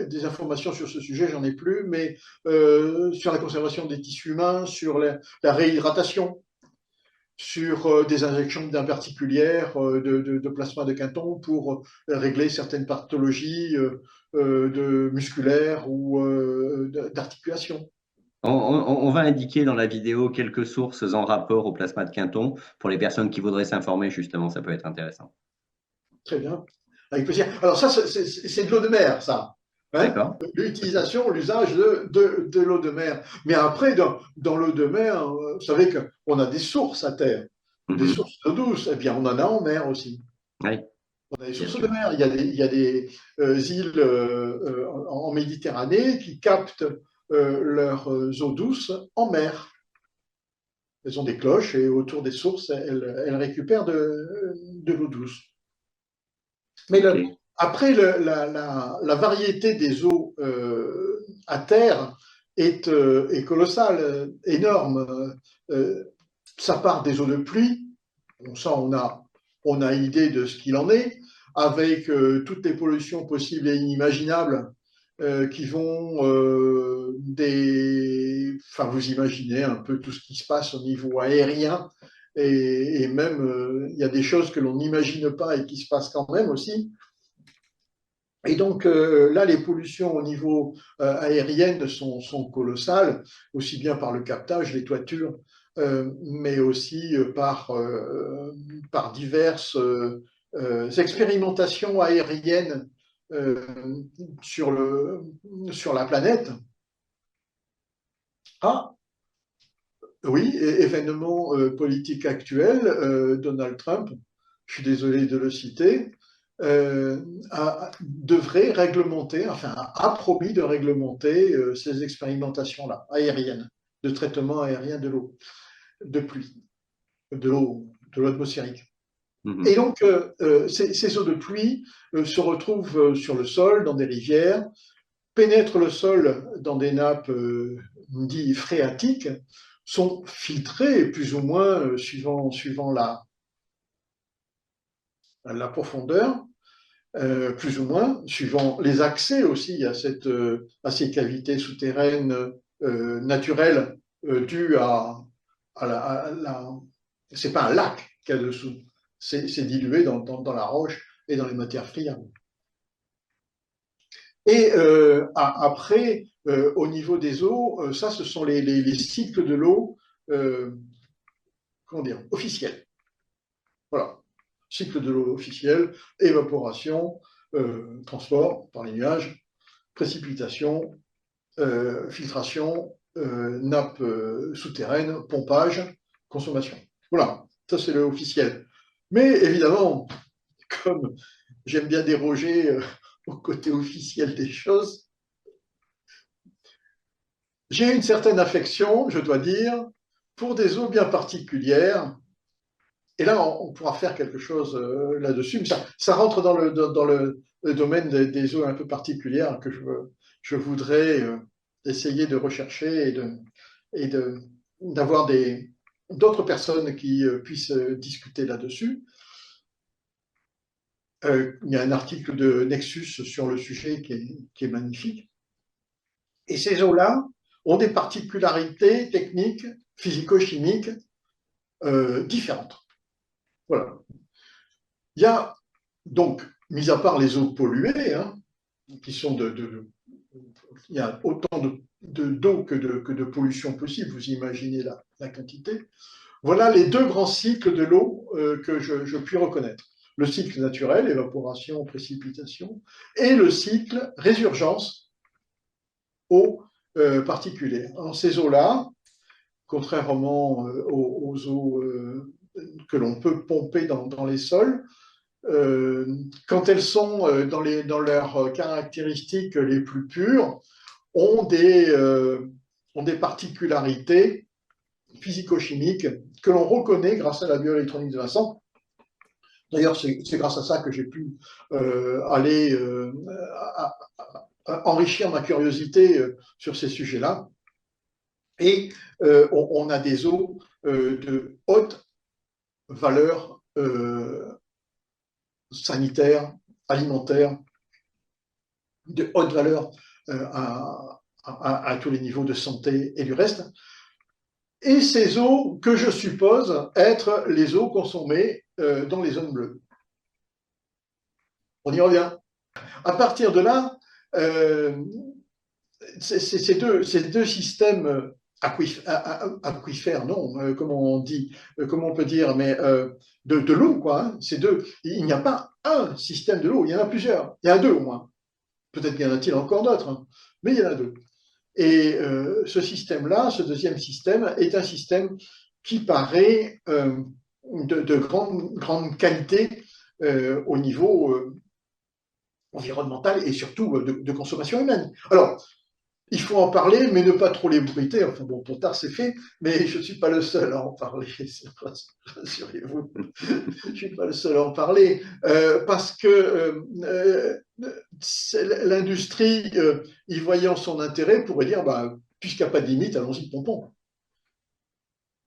des informations sur ce sujet, j'en ai plus, mais sur la conservation des tissus humains, sur la réhydratation, sur des injections bien particulières de plasma de Quinton pour régler certaines pathologies musculaires ou d'articulation. On va indiquer dans la vidéo quelques sources en rapport au plasma de Quinton pour les personnes qui voudraient s'informer, justement, ça peut être intéressant. Très bien, avec plaisir. Alors ça, c'est de l'eau de mer, ça. Hein, D'accord? l'utilisation, l'usage de l'eau de mer. Mais après, dans l'eau de mer, vous savez qu'on a des sources à terre, des Mhm. sources d'eau douce, et bien on en a en mer aussi. Oui, On a des bien sources de sûr. mer. Il y a des îles en Méditerranée qui captent leurs eaux douces en mer. Elles ont des cloches et autour des sources, elles récupèrent de l'eau douce. Mais OK. après, la variété des eaux à terre est colossale, énorme. Ça part des eaux de pluie, bon, ça on a idée de ce qu'il en est, avec toutes les pollutions possibles et inimaginables qui vont Enfin, vous imaginez un peu tout ce qui se passe au niveau aérien, et même il y a des choses que l'on n'imagine pas et qui se passent quand même aussi. Et donc là, les pollutions au niveau aérien sont colossales, aussi bien par le captage, les toitures, mais aussi par diverses expérimentations aériennes euh, sur sur la planète. Ah, oui, événement politique actuel, Donald Trump, je suis désolé de le citer, devrait réglementer, enfin a promis de réglementer ces expérimentations-là, aériennes, de traitement aérien de l'eau, de pluie, de l'eau atmosphérique. Et Mhm. donc, ces eaux de pluie se retrouvent sur le sol, dans des rivières, pénètrent le sol dans des nappes dites phréatiques, sont filtrées plus ou moins suivant la profondeur, plus ou moins, suivant les accès aussi à ces cavités souterraines naturelles dues à c'est pas un lac qu'il y a dessous, c'est dilué dans la roche et dans les matières friables. Et après, au niveau des eaux, ça, ce sont les cycles de l'eau, comment dire, officiels. Voilà. Cycle de l'eau officiel, évaporation, transport par les nuages, précipitation, filtration, nappe souterraine, pompage, consommation. Voilà, ça c'est le officiel. Mais évidemment, comme j'aime bien déroger au côté officiel des choses, j'ai une certaine affection, je dois dire, pour des eaux bien particulières. Et là, on pourra faire quelque chose là-dessus, mais ça rentre dans le domaine des eaux un peu particulières que je voudrais essayer de rechercher et d'avoir d'autres personnes qui puissent discuter là-dessus. Il y a un article de Nexus sur le sujet qui est magnifique. Et ces eaux-là ont des particularités techniques, physico-chimiques différentes. Voilà. Il y a donc, mis à part les eaux polluées, hein, qui sont il y a autant d'eau que de pollution possible, vous imaginez la quantité. Voilà les deux grands cycles de l'eau que je puis reconnaître. Le cycle naturel, évaporation, précipitation, et le cycle résurgence, eau particulière. Alors, ces eaux-là, contrairement aux eaux que l'on peut pomper dans les sols, quand elles sont dans leurs caractéristiques les plus pures, ont ont des particularités physico-chimiques que l'on reconnaît grâce à la bioélectronique de Vincent. D'ailleurs, c'est grâce à ça que j'ai pu aller enrichir ma curiosité sur ces sujets-là. Et on a des eaux de haute valeur sanitaire, alimentaire, de haute valeur à tous les niveaux de santé et du reste. Et ces eaux que je suppose être les eaux consommées dans les zones bleues. On y revient. À partir de là, ces deux systèmes aquifères, non, comment on dit, comment on peut dire, mais de l'eau, quoi. Hein, ces deux, il n'y a pas un système de l'eau, il y en a plusieurs, il y en a deux au moins. Peut-être qu'il y en a-t-il encore d'autres, hein, mais il y en a deux. Et ce système-là, ce deuxième système, est un système qui paraît de grande qualité au niveau environnemental et surtout de consommation humaine. Alors, il faut en parler, mais ne pas trop l'ébruiter. Enfin bon, trop tard c'est fait, mais je ne suis pas le seul à en parler, rassurez-vous. Je ne suis pas le seul à en parler, parce que l'industrie, y voyant son intérêt, pourrait dire, bah, puisqu'il n'y a pas de limite, allons-y, pompons.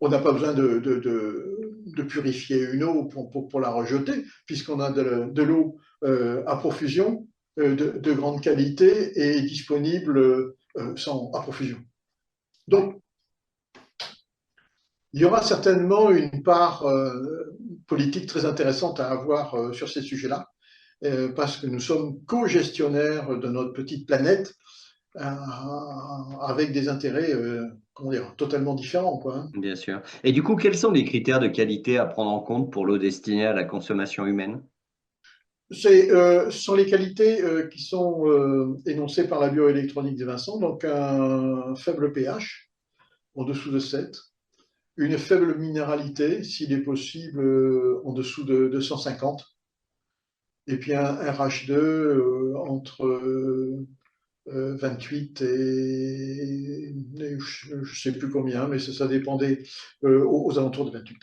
On n'a pas besoin de purifier une eau pour la rejeter, puisqu'on a de l'eau à profusion, de grande qualité et disponible sans à profusion. Donc, il y aura certainement une part politique très intéressante à avoir sur ces sujets-là, parce que nous sommes co-gestionnaires de notre petite planète avec des intérêts comment dire, totalement différents, quoi. Hein. Bien sûr. Et du coup, quels sont les critères de qualité à prendre en compte pour l'eau destinée à la consommation humaine? Ce sont les qualités qui sont énoncées par la bioélectronique de Vincent, donc un faible pH, en dessous de 7, une faible minéralité, s'il est possible, en dessous de 150, et puis un RH2 entre 28 et je ne sais plus combien, mais ça dépendait aux alentours de 28.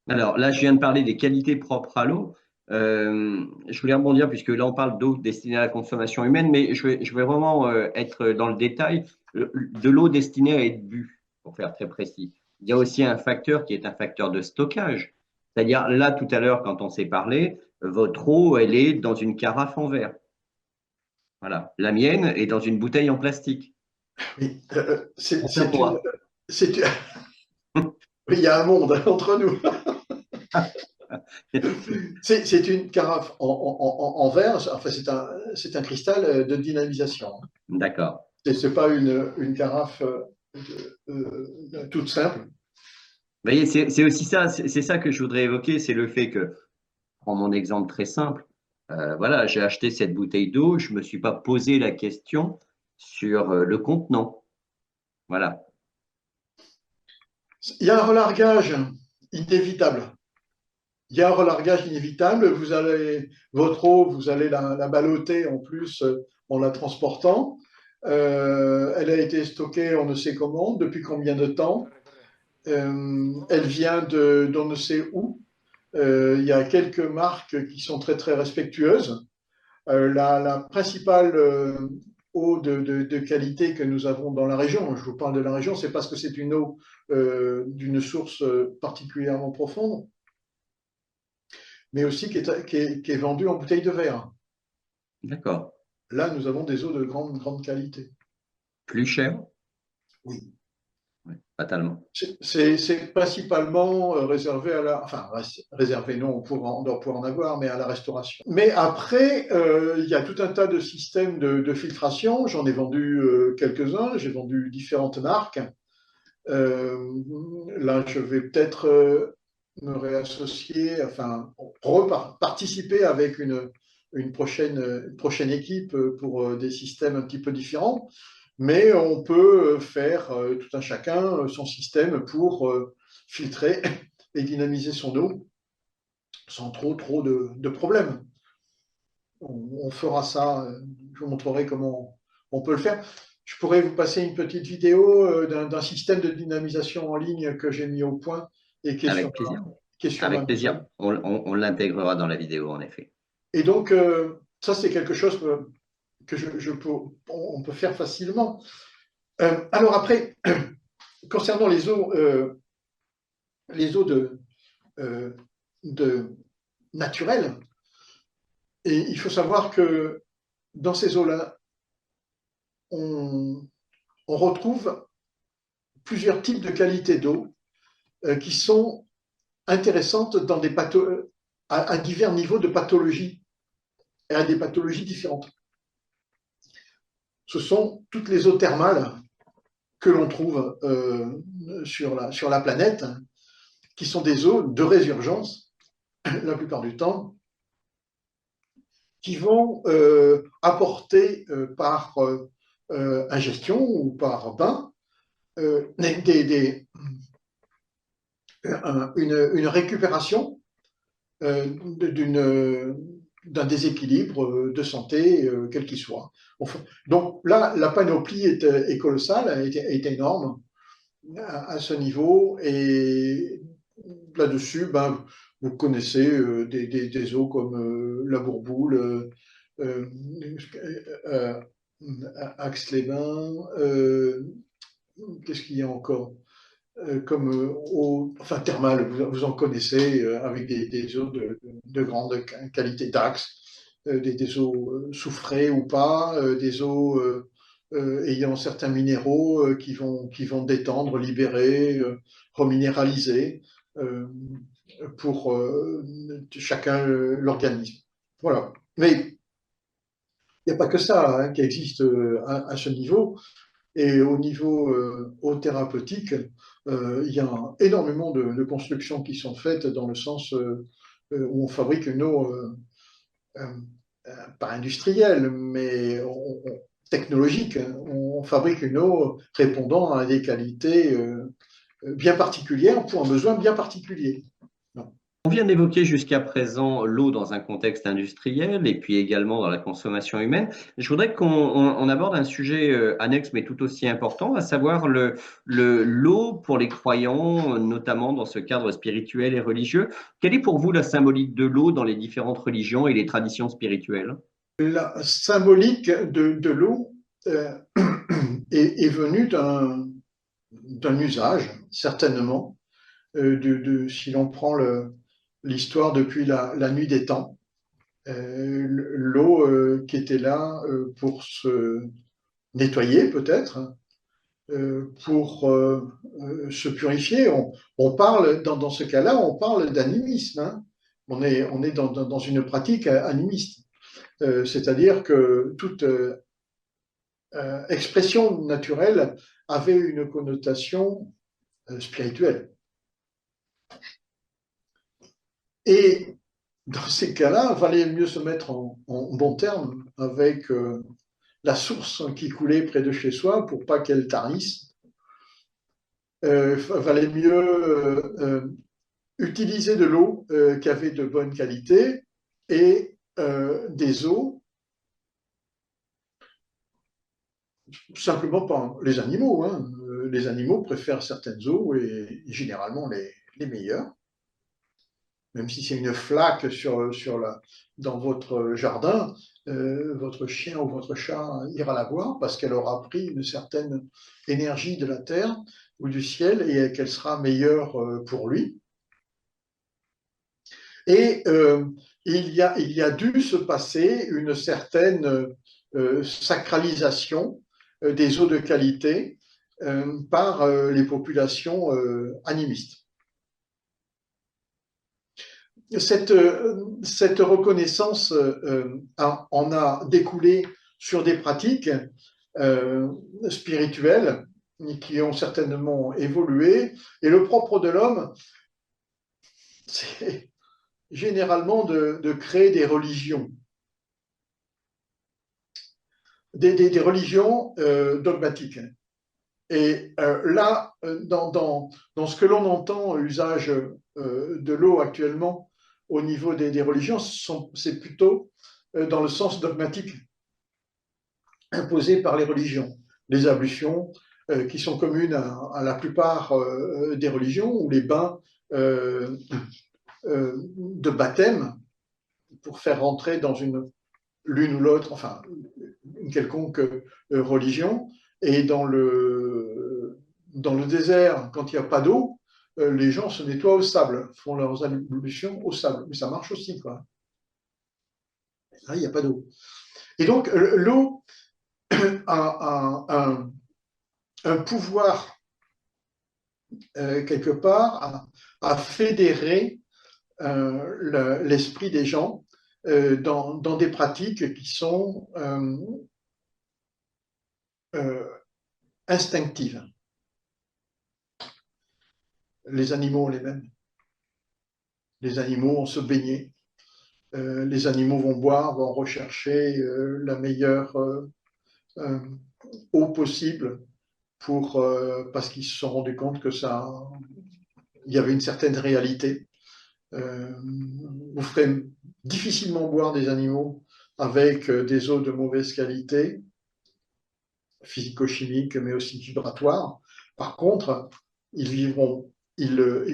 Alors là, je viens de parler des qualités propres à l'eau. Je voulais rebondir puisque là, on parle d'eau destinée à la consommation humaine, mais je vais vraiment être dans le détail de l'eau destinée à être bue, pour faire très précis. Il y a aussi un facteur qui est un facteur de stockage. C'est-à-dire, là, tout à l'heure, quand on s'est parlé, votre eau, elle est dans une carafe en verre. Voilà. La mienne est dans une bouteille en plastique. Oui, On fait quoi? c'est, il y a un monde entre nous. C'est une carafe en verre, enfin c'est un cristal de dynamisation. D'accord. Ce n'est pas une carafe toute simple. Vous voyez, c'est aussi ça, c'est ça que je voudrais évoquer, c'est le fait que, je prends mon exemple très simple, voilà, j'ai acheté cette bouteille d'eau, je ne me suis pas posé la question sur le contenant. Voilà, Il y a un relargage inévitable. Il y a un relargage inévitable. Votre eau, vous allez la balloter en plus en la transportant. Elle a été stockée, on ne sait comment, depuis combien de temps. Elle vient d'on ne sait où. Il y a quelques marques qui sont très très respectueuses. La principale eau de qualité que nous avons dans la région, je vous parle de la région, c'est parce que c'est une eau d'une source particulièrement profonde, mais aussi qui est vendue en bouteille de verre. d'accord. Là, nous avons des eaux de grande qualité. Plus cher? Oui. Oui, fatalement. C'est principalement réservé à la, enfin réservé non, on doit pouvoir en avoir, mais à la restauration. Mais après, il y a tout un tas de systèmes de filtration. J'en ai vendu quelques-uns. J'ai vendu différentes marques. Là, je vais peut-être me réassocier, enfin participer avec une prochaine équipe pour des systèmes un petit peu différents. Mais on peut faire tout un chacun son système pour filtrer et dynamiser son eau sans trop de problèmes. On fera ça, je vous montrerai comment on peut le faire. Je pourrais vous passer une petite vidéo d'un système de dynamisation en ligne que j'ai mis au point et Avec plaisir. qui est sur ma Avec plaisir. maison. On l'intégrera dans la vidéo, en effet. Et donc, ça, c'est quelque chose que on peut faire facilement. Alors après, concernant les eaux euh, de naturelles, et il faut savoir que dans ces eaux-là, on, on retrouve plusieurs types de qualités d'eau qui sont intéressantes dans à divers niveaux de pathologie et à des pathologies différentes. ce sont toutes les eaux thermales que l'on trouve sur la planète, qui sont des eaux de résurgence, la plupart du temps, qui vont apporter par ingestion ou par bain une récupération d'un déséquilibre de santé, quel qu'il soit. Donc là, la panoplie est colossale, est énorme à ce niveau, et là-dessus, ben, vous connaissez des eaux comme la Bourboule, Aix-les-Bains, qu'est-ce qu'il y a encore comme eau, enfin thermale, vous en connaissez, avec des eaux de grande qualité, Dax, des eaux soufrées ou pas, des eaux ayant certains minéraux qui vont détendre, libérer, reminéraliser pour chacun l'organisme. Voilà. Mais il n'y a pas que ça hein, qui existe à ce niveau. Et au niveau eau thérapeutique, il y a énormément de constructions qui sont faites dans le sens où on fabrique une eau, pas industrielle, mais technologique. On fabrique une eau répondant à des qualités bien particulières pour un besoin bien particulier. On vient d'évoquer jusqu'à présent l'eau dans un contexte industriel et puis également dans la consommation humaine. Je voudrais qu'on aborde un sujet annexe mais tout aussi important, à savoir l'eau pour les croyants, notamment dans ce cadre spirituel et religieux. Quelle est pour vous la symbolique de l'eau dans les différentes religions et les traditions spirituelles? La symbolique de l'eau est venue d'un usage, certainement, si l'on prend l'histoire depuis la nuit des temps, l'eau qui était là pour se nettoyer peut-être, pour se purifier. On parle, dans ce cas-là, on parle d'animisme. Hein. On est dans une pratique animiste. C'est-à-dire que toute expression naturelle avait une connotation spirituelle. Et dans ces cas-là, il valait mieux se mettre en bon terme avec la source qui coulait près de chez soi pour pas qu'elle tarisse. Valait mieux utiliser de l'eau qui avait de bonne qualité et des eaux, simplement pas les animaux. Hein. Les animaux préfèrent certaines eaux et généralement les meilleures. Même si c'est une flaque dans votre jardin, votre chien ou votre chat ira la boire parce qu'elle aura pris une certaine énergie de la terre ou du ciel et qu'elle sera meilleure pour lui. Et il y a dû se passer une certaine sacralisation des eaux de qualité par les populations animistes. Cette reconnaissance en a découlé sur des pratiques spirituelles qui ont certainement évolué. Et le propre de l'homme, c'est généralement de créer des religions. Des religions dogmatiques. Et là, dans ce que l'on entend, usage de l'eau actuellement, au niveau des religions, c'est plutôt dans le sens dogmatique imposé par les religions. Les ablutions qui sont communes à la plupart des religions, ou les bains de baptême pour faire rentrer dans l'une ou l'autre, enfin, une quelconque religion. Et dans le désert, quand il n'y a pas d'eau, les gens se nettoient au sable, font leurs ablutions au sable. Mais ça marche aussi, quoi. Là, il n'y a pas d'eau. Et donc, l'eau a un pouvoir, quelque part, à fédérer l'esprit des gens dans des pratiques qui sont euh, instinctive. Les animaux ont les mêmes. Les animaux vont se baigner. Les animaux vont boire, vont rechercher la meilleure euh, eau possible parce qu'ils se sont rendus compte que il y avait une certaine réalité. Vous ferez difficilement boire des animaux avec des eaux de mauvaise qualité, physico-chimiques, mais aussi vibratoires. Par contre, ils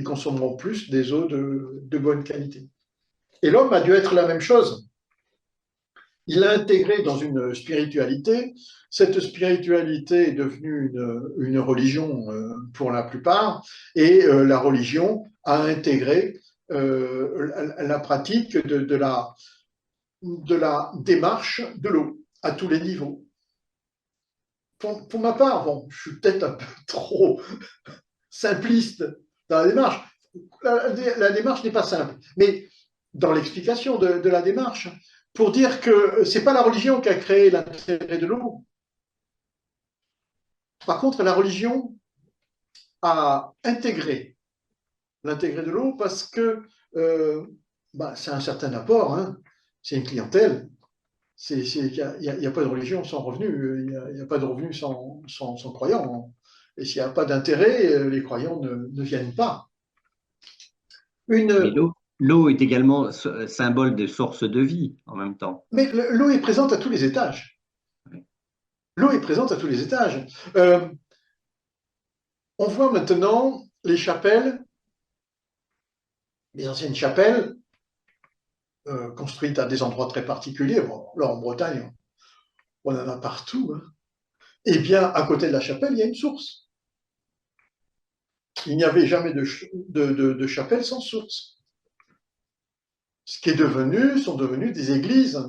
consommeront plus des eaux de bonne qualité. Et l'homme a dû être la même chose. Il a intégré dans une spiritualité. Cette spiritualité est devenue une religion pour la plupart, et la religion a intégré la pratique de la démarche de l'eau à tous les niveaux. Pour ma part, bon, je suis peut-être un peu trop simpliste dans la démarche. La démarche n'est pas simple, mais dans l'explication de la démarche, pour dire que ce n'est pas la religion qui a créé l'intérêt de l'eau. Par contre, la religion a intégré l'intérêt de l'eau parce que c'est un certain apport, hein, c'est une clientèle. Il n'y a pas de religion sans revenu, il n'y a pas de revenu sans croyants. Et s'il n'y a pas d'intérêt, les croyants ne viennent pas. Mais l'eau est également symbole de source de vie en même temps. Mais l'eau est présente à tous les étages. L'eau est présente à tous les étages. On voit maintenant les chapelles, les anciennes chapelles, construites à des endroits très particuliers. Bon, là, en Bretagne, on en a partout. Hein. Eh bien, à côté de la chapelle, il y a une source. Il n'y avait jamais de chapelle sans source. Ce qui sont devenues des églises.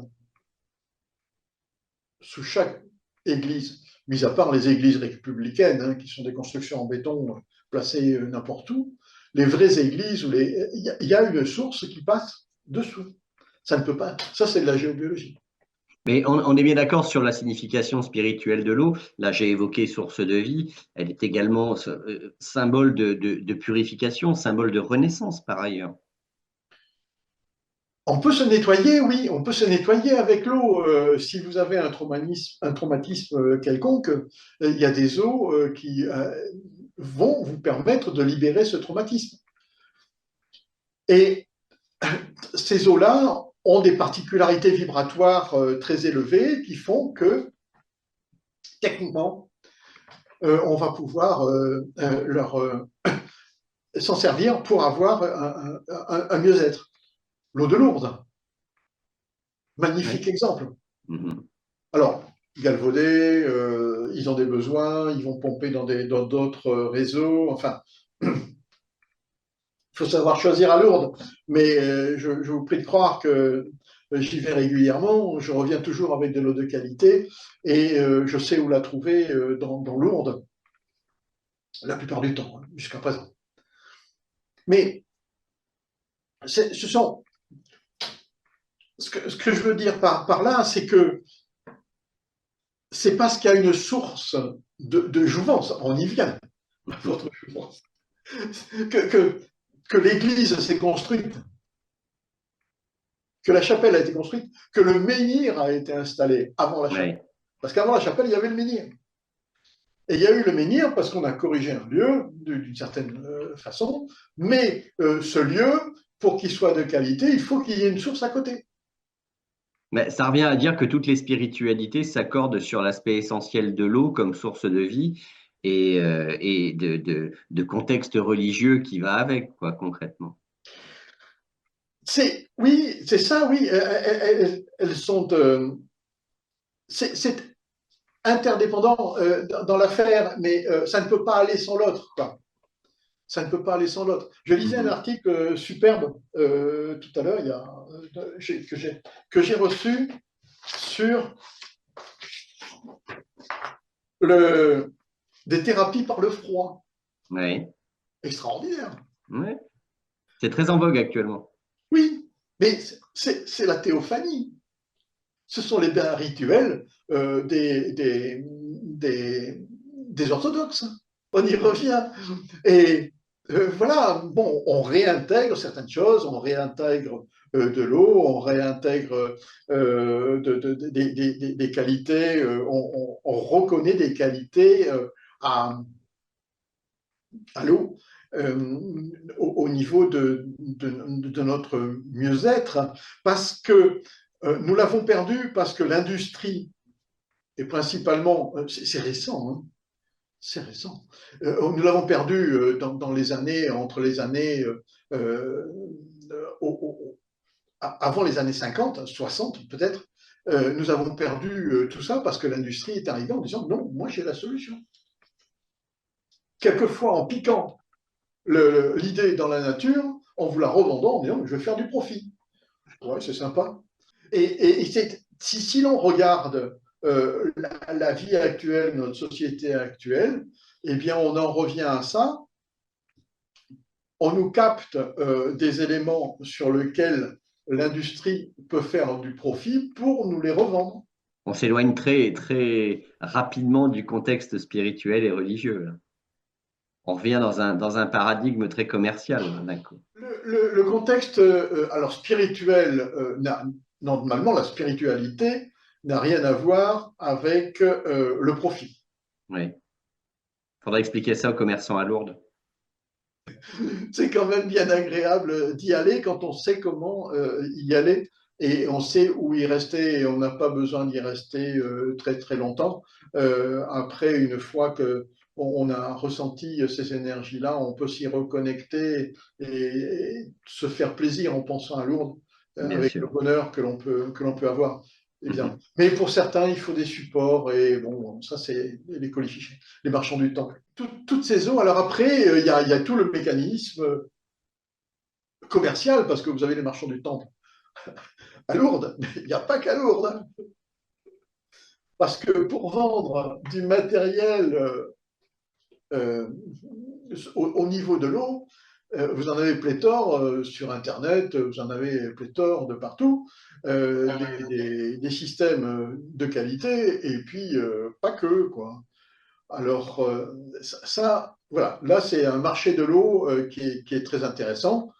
Sous chaque église, mis à part les églises républicaines, hein, qui sont des constructions en béton placées n'importe où, les vraies églises, il y a une source qui passe dessous. Ça ne peut pas. Ça, c'est de la géobiologie. Mais on est bien d'accord sur la signification spirituelle de l'eau. Là, j'ai évoqué source de vie. Elle est également symbole de purification, symbole de renaissance par ailleurs. On peut se nettoyer, oui, on peut se nettoyer avec l'eau. Si vous avez un traumatisme quelconque, il y a des eaux qui vont vous permettre de libérer ce traumatisme. Et ces eaux-là ont des particularités vibratoires très élevées qui font que, techniquement, on va pouvoir s'en servir pour avoir un mieux-être. L'eau de Lourdes, magnifique exemple. Alors, galvaudés, ils ont des besoins, ils vont pomper dans d'autres réseaux, enfin, il faut savoir choisir à Lourdes, mais je vous prie de croire que j'y vais régulièrement, je reviens toujours avec de l'eau de qualité, et je sais où la trouver dans Lourdes, la plupart du temps, jusqu'à présent. Mais ce que je veux dire par là, c'est que c'est parce qu'il y a une source de jouvence, on y vient, votre jouvence, que l'Église s'est construite, que la chapelle a été construite, que le menhir a été installé avant la chapelle. Parce qu'avant la chapelle, il y avait le menhir. Et il y a eu le menhir parce qu'on a corrigé un lieu d'une certaine façon, mais ce lieu, pour qu'il soit de qualité, il faut qu'il y ait une source à côté. Mais ça revient à dire que toutes les spiritualités s'accordent sur l'aspect essentiel de l'eau comme source de vie et de contexte religieux qui va avec, quoi, concrètement. Oui, c'est ça, oui. Elles sont. C'est interdépendant dans l'affaire, mais ça ne peut pas aller sans l'autre, quoi. Ça ne peut pas aller sans l'autre. Je lisais un article superbe tout à l'heure, que j'ai reçu sur des thérapies par le froid. Oui. Extraordinaire. Oui. C'est très en vogue actuellement. Oui, mais c'est la théophanie. Ce sont les bains rituels des orthodoxes. On y revient. Et voilà, bon, on réintègre certaines choses, on réintègre de l'eau, on réintègre des qualités, on reconnaît des qualités à l'eau au niveau de notre mieux-être, parce que nous l'avons perdu, parce que l'industrie, et principalement, c'est récent, hein, c'est récent. Nous l'avons perdu dans les années, entre les années, avant les années 50, 60 peut-être. Nous avons perdu tout ça parce que l'industrie est arrivée en disant non, moi j'ai la solution. Quelquefois en piquant l'idée dans la nature, en vous la revendant en disant je vais faire du profit. Ouais, c'est sympa. Et si l'on regarde la vie actuelle, notre société actuelle, eh bien, on en revient à ça. On nous capte des éléments sur lesquels l'industrie peut faire du profit pour nous les revendre. On s'éloigne très, très rapidement du contexte spirituel et religieux, là. On revient dans un paradigme très commercial, d'un coup. Le contexte alors spirituel, normalement, la spiritualité n'a rien à voir avec le profit. Oui. Faudrait expliquer ça aux commerçants à Lourdes. C'est quand même bien agréable d'y aller quand on sait comment y aller et on sait où y rester et on n'a pas besoin d'y rester très très longtemps. Après, une fois que on a ressenti ces énergies-là, on peut s'y reconnecter et se faire plaisir en pensant à Lourdes Bien avec le sûr. bonheur que l'on peut avoir. Évidemment. Mhm. Mais pour certains, il faut des supports et bon, ça c'est les colifichets, les marchands du temple. Toutes ces eaux. Alors après, il y a tout le mécanisme commercial parce que vous avez les marchands du temple à Lourdes, mais il n'y a pas qu'à Lourdes. Hein. Parce que pour vendre du matériel euh, au niveau de l'eau, vous en avez pléthore sur Internet, vous en avez pléthore de partout, des systèmes de qualité, et puis pas que, quoi. Alors, ça, voilà, là, c'est un marché de l'eau qui est très intéressant.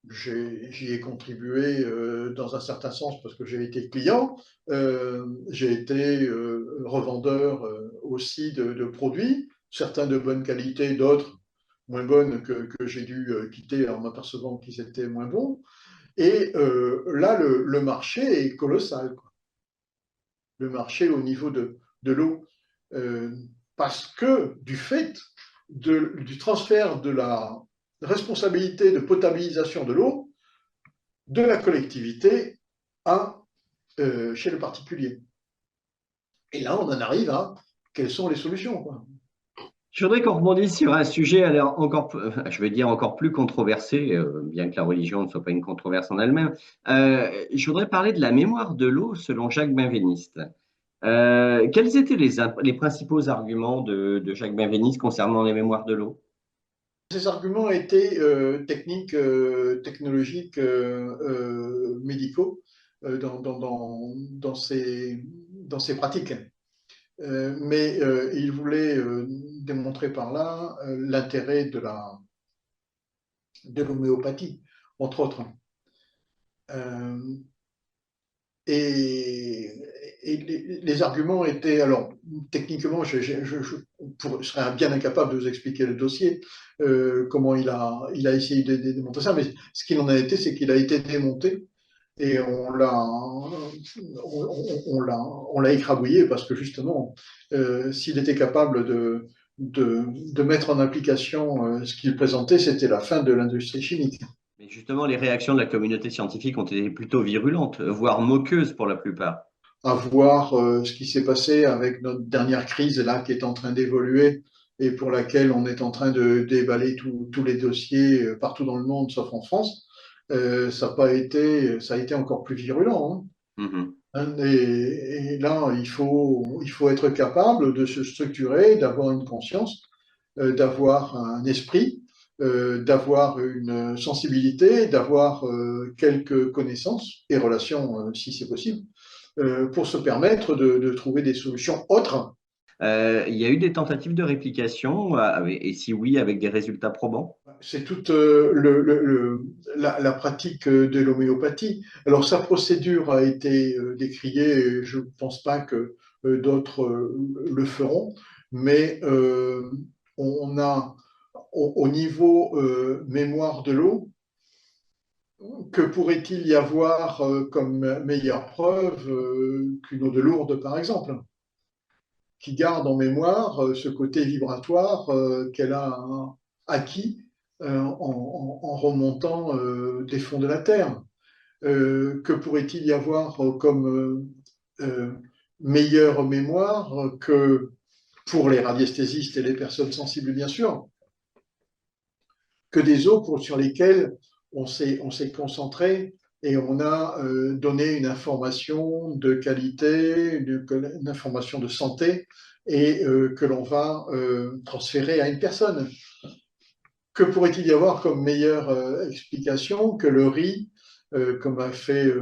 J'y ai contribué dans un certain sens parce que j'ai été client, j'ai été revendeur aussi de produits, certains de bonne qualité, d'autres moins bonnes que j'ai dû quitter en m'apercevant qu'ils étaient moins bons. Et là, le marché est colossal, quoi. Le marché au niveau de l'eau. Euh, Parce que du fait du transfert de la responsabilité de potabilisation de l'eau, de la collectivité chez le particulier. Et là, on en arrive à quelles sont les solutions, quoi. Je voudrais qu'on rebondisse sur un sujet alors je vais dire encore plus controversé, bien que la religion ne soit pas une controverse en elle-même. Je voudrais parler de la mémoire de l'eau selon Jacques Benveniste. Quels étaient les principaux arguments de Jacques Benveniste concernant les mémoires de l'eau? Ces arguments étaient techniques, technologiques, médicaux dans ces pratiques. Mais il voulait démontrer par là l'intérêt de l'homéopathie, entre autres. Euh, et les arguments étaient, alors techniquement, je serais bien incapable de vous expliquer le dossier, comment il a essayé de démontrer ça, mais ce qu'il en a été, c'est qu'il a été démonté et on l'a écrabouillé parce que justement, s'il était capable de mettre en application ce qu'il présentait, c'était la fin de l'industrie chimique. Mais justement, les réactions de la communauté scientifique ont été plutôt virulentes, voire moqueuses pour la plupart. À voir ce qui s'est passé avec notre dernière crise là qui est en train d'évoluer et pour laquelle on est en train de déballer tous les dossiers partout dans le monde sauf en France. Ça a été encore plus virulent. Mhm. Hein. Et là, il faut être capable de se structurer, d'avoir une conscience, d'avoir un esprit, d'avoir une sensibilité, d'avoir quelques connaissances et relations si c'est possible pour se permettre de trouver des solutions autres. Il y a eu des tentatives de réplication, et si oui, avec des résultats probants? C'est toute la pratique de l'homéopathie. Alors, sa procédure a été décriée, et je ne pense pas que d'autres le feront, mais on a au niveau mémoire de l'eau, que pourrait-il y avoir comme meilleure preuve qu'une eau de Lourdes, par exemple, qui garde en mémoire ce côté vibratoire qu'elle a acquis en remontant des fonds de la Terre. Que pourrait-il y avoir comme meilleure mémoire que, pour les radiesthésistes et les personnes sensibles, bien sûr, que des eaux sur lesquelles on s'est concentré et on a donné une information de qualité, une information de santé, et que l'on va transférer à une personne. Que pourrait-il y avoir comme meilleure explication que le riz, comme a fait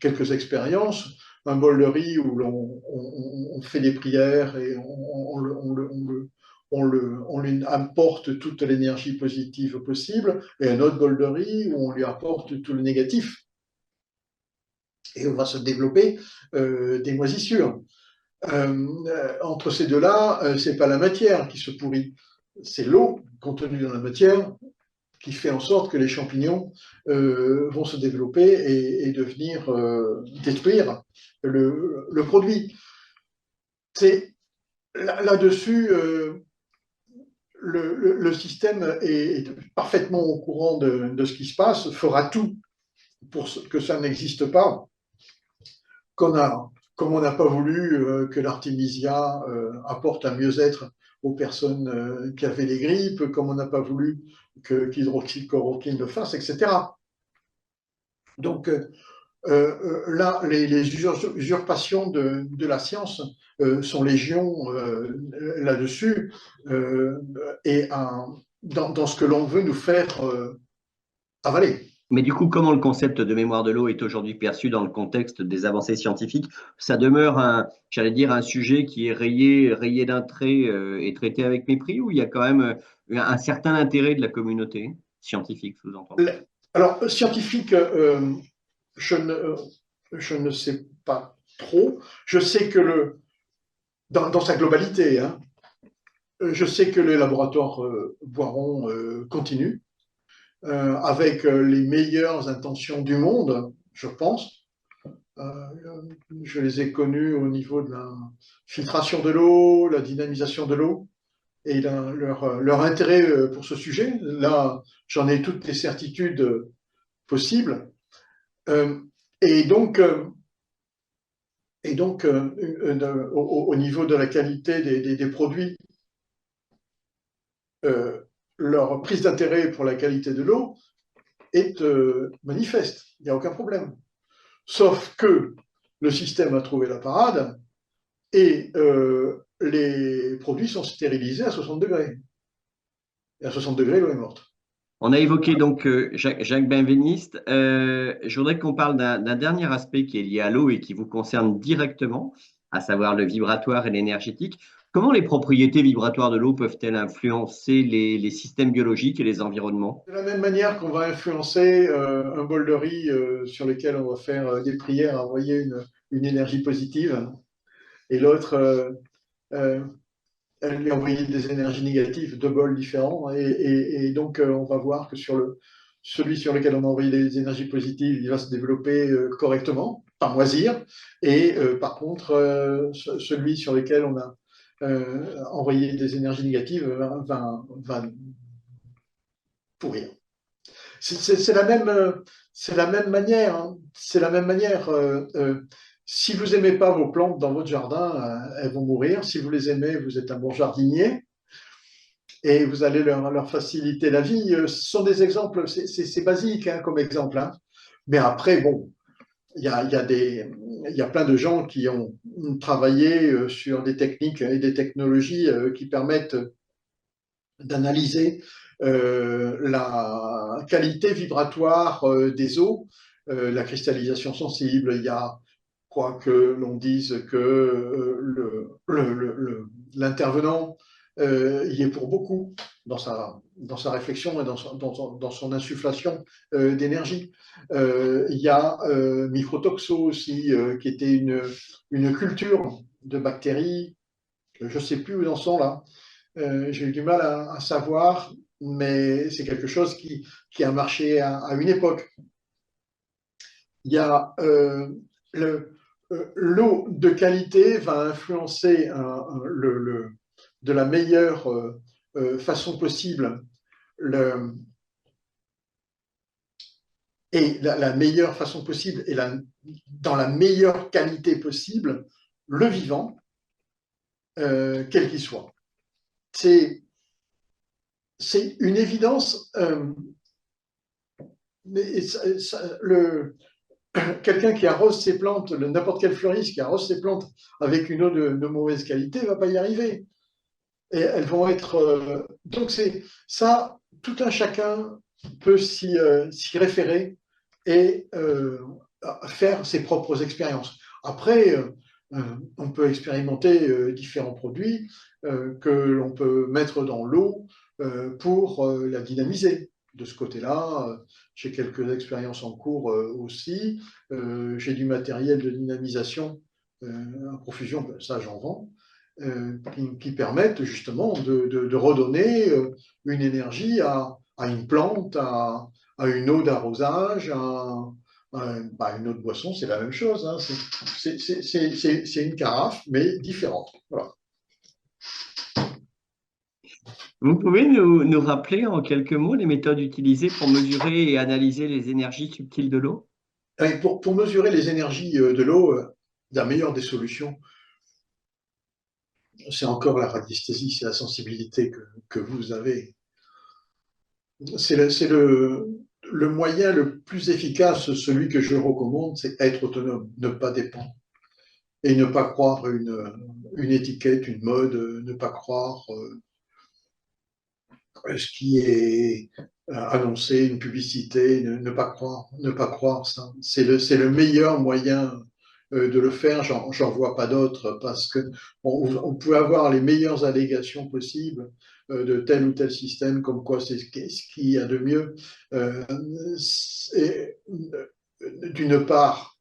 quelques expériences, un bol de riz où on fait des prières et on lui apporte toute l'énergie positive possible, et un autre bol de riz où on lui apporte tout le négatif. Et on va se développer des moisissures. Entre ces deux-là, c'est pas la matière qui se pourrit, c'est l'eau contenue dans la matière qui fait en sorte que les champignons vont se développer et devenir détruire le produit. C'est là-dessus, le système est parfaitement au courant de ce qui se passe, fera tout pour que ça n'existe pas. Comme on n'a pas voulu que l'artémisia apporte un mieux-être aux personnes qui avaient des grippes, comme on n'a pas voulu qu'hydroxychloroquine le fasse, etc. Donc là, les usurpations de la science sont légion là-dessus, et dans ce que l'on veut nous faire avaler. Mais du coup, comment le concept de mémoire de l'eau est aujourd'hui perçu dans le contexte des avancées scientifiques? Ça demeure j'allais dire, un sujet qui est rayé d'un trait et traité avec mépris, ou il y a quand même un certain intérêt de la communauté scientifique, sous-entendu? Alors, scientifique, je ne, je ne sais pas trop. Je sais que dans sa globalité, hein, je sais que les laboratoires Boiron continuent avec les meilleures intentions du monde, je pense. Je les ai connus au niveau de la filtration de l'eau, la dynamisation de l'eau et leur intérêt pour ce sujet. Là, j'en ai toutes les certitudes possibles. Euh, et donc, au niveau de la qualité des produits, euh, leur prise d'intérêt pour la qualité de l'eau est manifeste. Il n'y a aucun problème. Sauf que le système a trouvé la parade et les produits sont stérilisés à 60 degrés. Et à 60 degrés, l'eau est morte. On a évoqué donc Jacques Benveniste. Je voudrais qu'on parle d'un dernier aspect qui est lié à l'eau et qui vous concerne directement, à savoir le vibratoire et l'énergétique. Comment les propriétés vibratoires de l'eau peuvent-elles influencer les systèmes biologiques et les environnements? De la même manière qu'on va influencer un bol de riz sur lequel on va faire des prières, envoyer une énergie positive, et l'autre euh, lui envoyer des énergies négatives, deux bols différents. Et donc, on va voir que celui sur lequel on a envoyé des énergies positives, il va se développer correctement, pas moisir. Et par contre, celui sur lequel on a envoyé des énergies négatives va pourrir. C'est la même manière. Hein. C'est la même manière. Si vous n'aimez pas vos plantes dans votre jardin, elles vont mourir. Si vous les aimez, vous êtes un bon jardinier et vous allez leur faciliter la vie. Ce sont des exemples, c'est basique hein, comme exemple. Hein. Mais après, bon, il y a plein de gens qui ont travaillé sur des techniques et des technologies qui permettent d'analyser la qualité vibratoire des eaux, la cristallisation sensible. Il y a quoique l'on dise que l'intervenant y est pour beaucoup dans sa réflexion et dans son insufflation d'énergie. Il y a Microtoxo aussi, qui était une culture de bactéries, je ne sais plus où ils en sont là. J'ai eu du mal à savoir, mais c'est quelque chose qui a marché à une époque. Il y a l'eau de qualité va influencer de la meilleure façon possible la meilleure façon possible et dans la meilleure qualité possible le vivant, quel qu'il soit. C'est une évidence. Quelqu'un qui arrose ses plantes, n'importe quel fleuriste qui arrose ses plantes avec une eau de mauvaise qualité ne va pas y arriver. Et elles vont être. Donc, c'est ça, tout un chacun peut s'y référer et faire ses propres expériences. Après, on peut expérimenter différents produits que l'on peut mettre dans l'eau pour la dynamiser. De ce côté-là, j'ai quelques expériences en cours aussi. J'ai du matériel de dynamisation à profusion, ça j'en vends, qui permettent justement de redonner une énergie à une plante, à une eau d'arrosage, une eau de boisson, c'est la même chose. Hein. C'est une carafe, mais différente. Voilà. Vous pouvez nous rappeler en quelques mots les méthodes utilisées pour mesurer et analyser les énergies subtiles de l'eau? Pour mesurer les énergies de l'eau, la meilleure des solutions, c'est encore la radiesthésie, c'est la sensibilité que vous avez. C'est le moyen le plus efficace, celui que je recommande, c'est être autonome, ne pas dépendre. Et ne pas croire une étiquette, une mode, ne pas croire ce qui est annoncé, une publicité, ne pas croire ça. C'est le meilleur moyen de le faire, j'en vois pas d'autre, parce que on peut avoir les meilleures allégations possibles de tel ou tel système, comme quoi c'est ce qu'il y a de mieux. D'une part,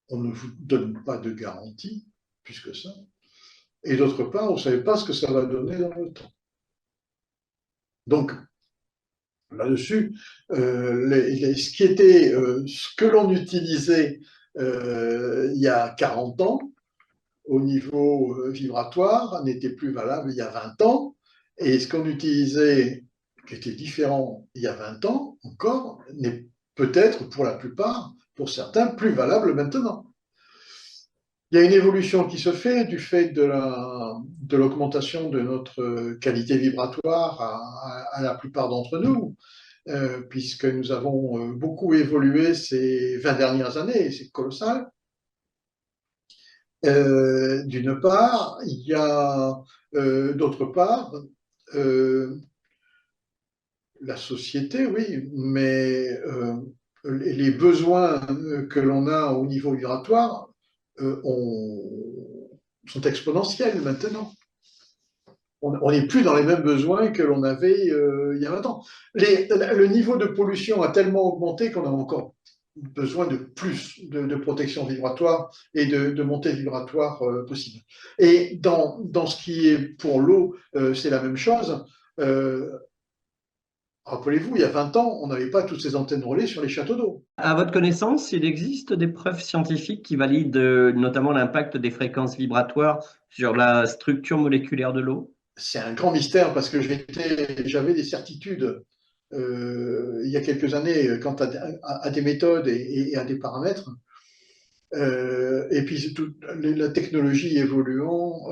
on ne vous donne pas de garantie, plus que ça, et d'autre part, on ne savait pas ce que ça va donner dans le temps. Donc, là-dessus, ce que l'on utilisait il y a 40 ans au niveau vibratoire n'était plus valable il y a 20 ans, et ce qu'on utilisait qui était différent il y a 20 ans encore n'est peut-être pour la plupart, pour certains, plus valable maintenant. Il y a une évolution qui se fait du fait de l'augmentation de notre qualité vibratoire à la plupart d'entre nous. Puisque nous avons beaucoup évolué ces 20 dernières années, c'est colossal. D'une part, il y a d'autre part la société, oui, mais les besoins que l'on a au niveau vibratoire sont exponentiels maintenant. On n'est plus dans les mêmes besoins que l'on avait il y a 20 ans. Le niveau de pollution a tellement augmenté qu'on a encore besoin de plus de protection vibratoire et de montée vibratoire possible. Et dans ce qui est pour l'eau, c'est la même chose. Rappelez-vous, il y a 20 ans, on n'avait pas toutes ces antennes relais sur les châteaux d'eau. À votre connaissance, il existe des preuves scientifiques qui valident notamment l'impact des fréquences vibratoires sur la structure moléculaire de l'eau? C'est un grand mystère parce que j'avais des certitudes il y a quelques années quant à des méthodes et à des paramètres. Et puis la technologie évoluant,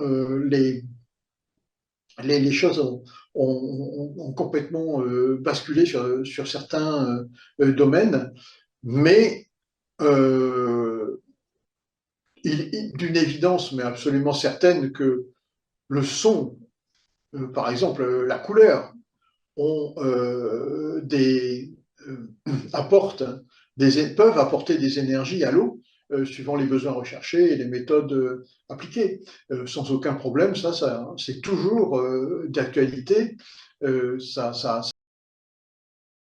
les choses ont complètement basculé sur certains domaines, mais d'une évidence, mais absolument certaine, que le son, par exemple la couleur, apporte peuvent apporter des énergies à l'eau suivant les besoins recherchés et les méthodes appliquées. Sans aucun problème, ça c'est toujours d'actualité. Ça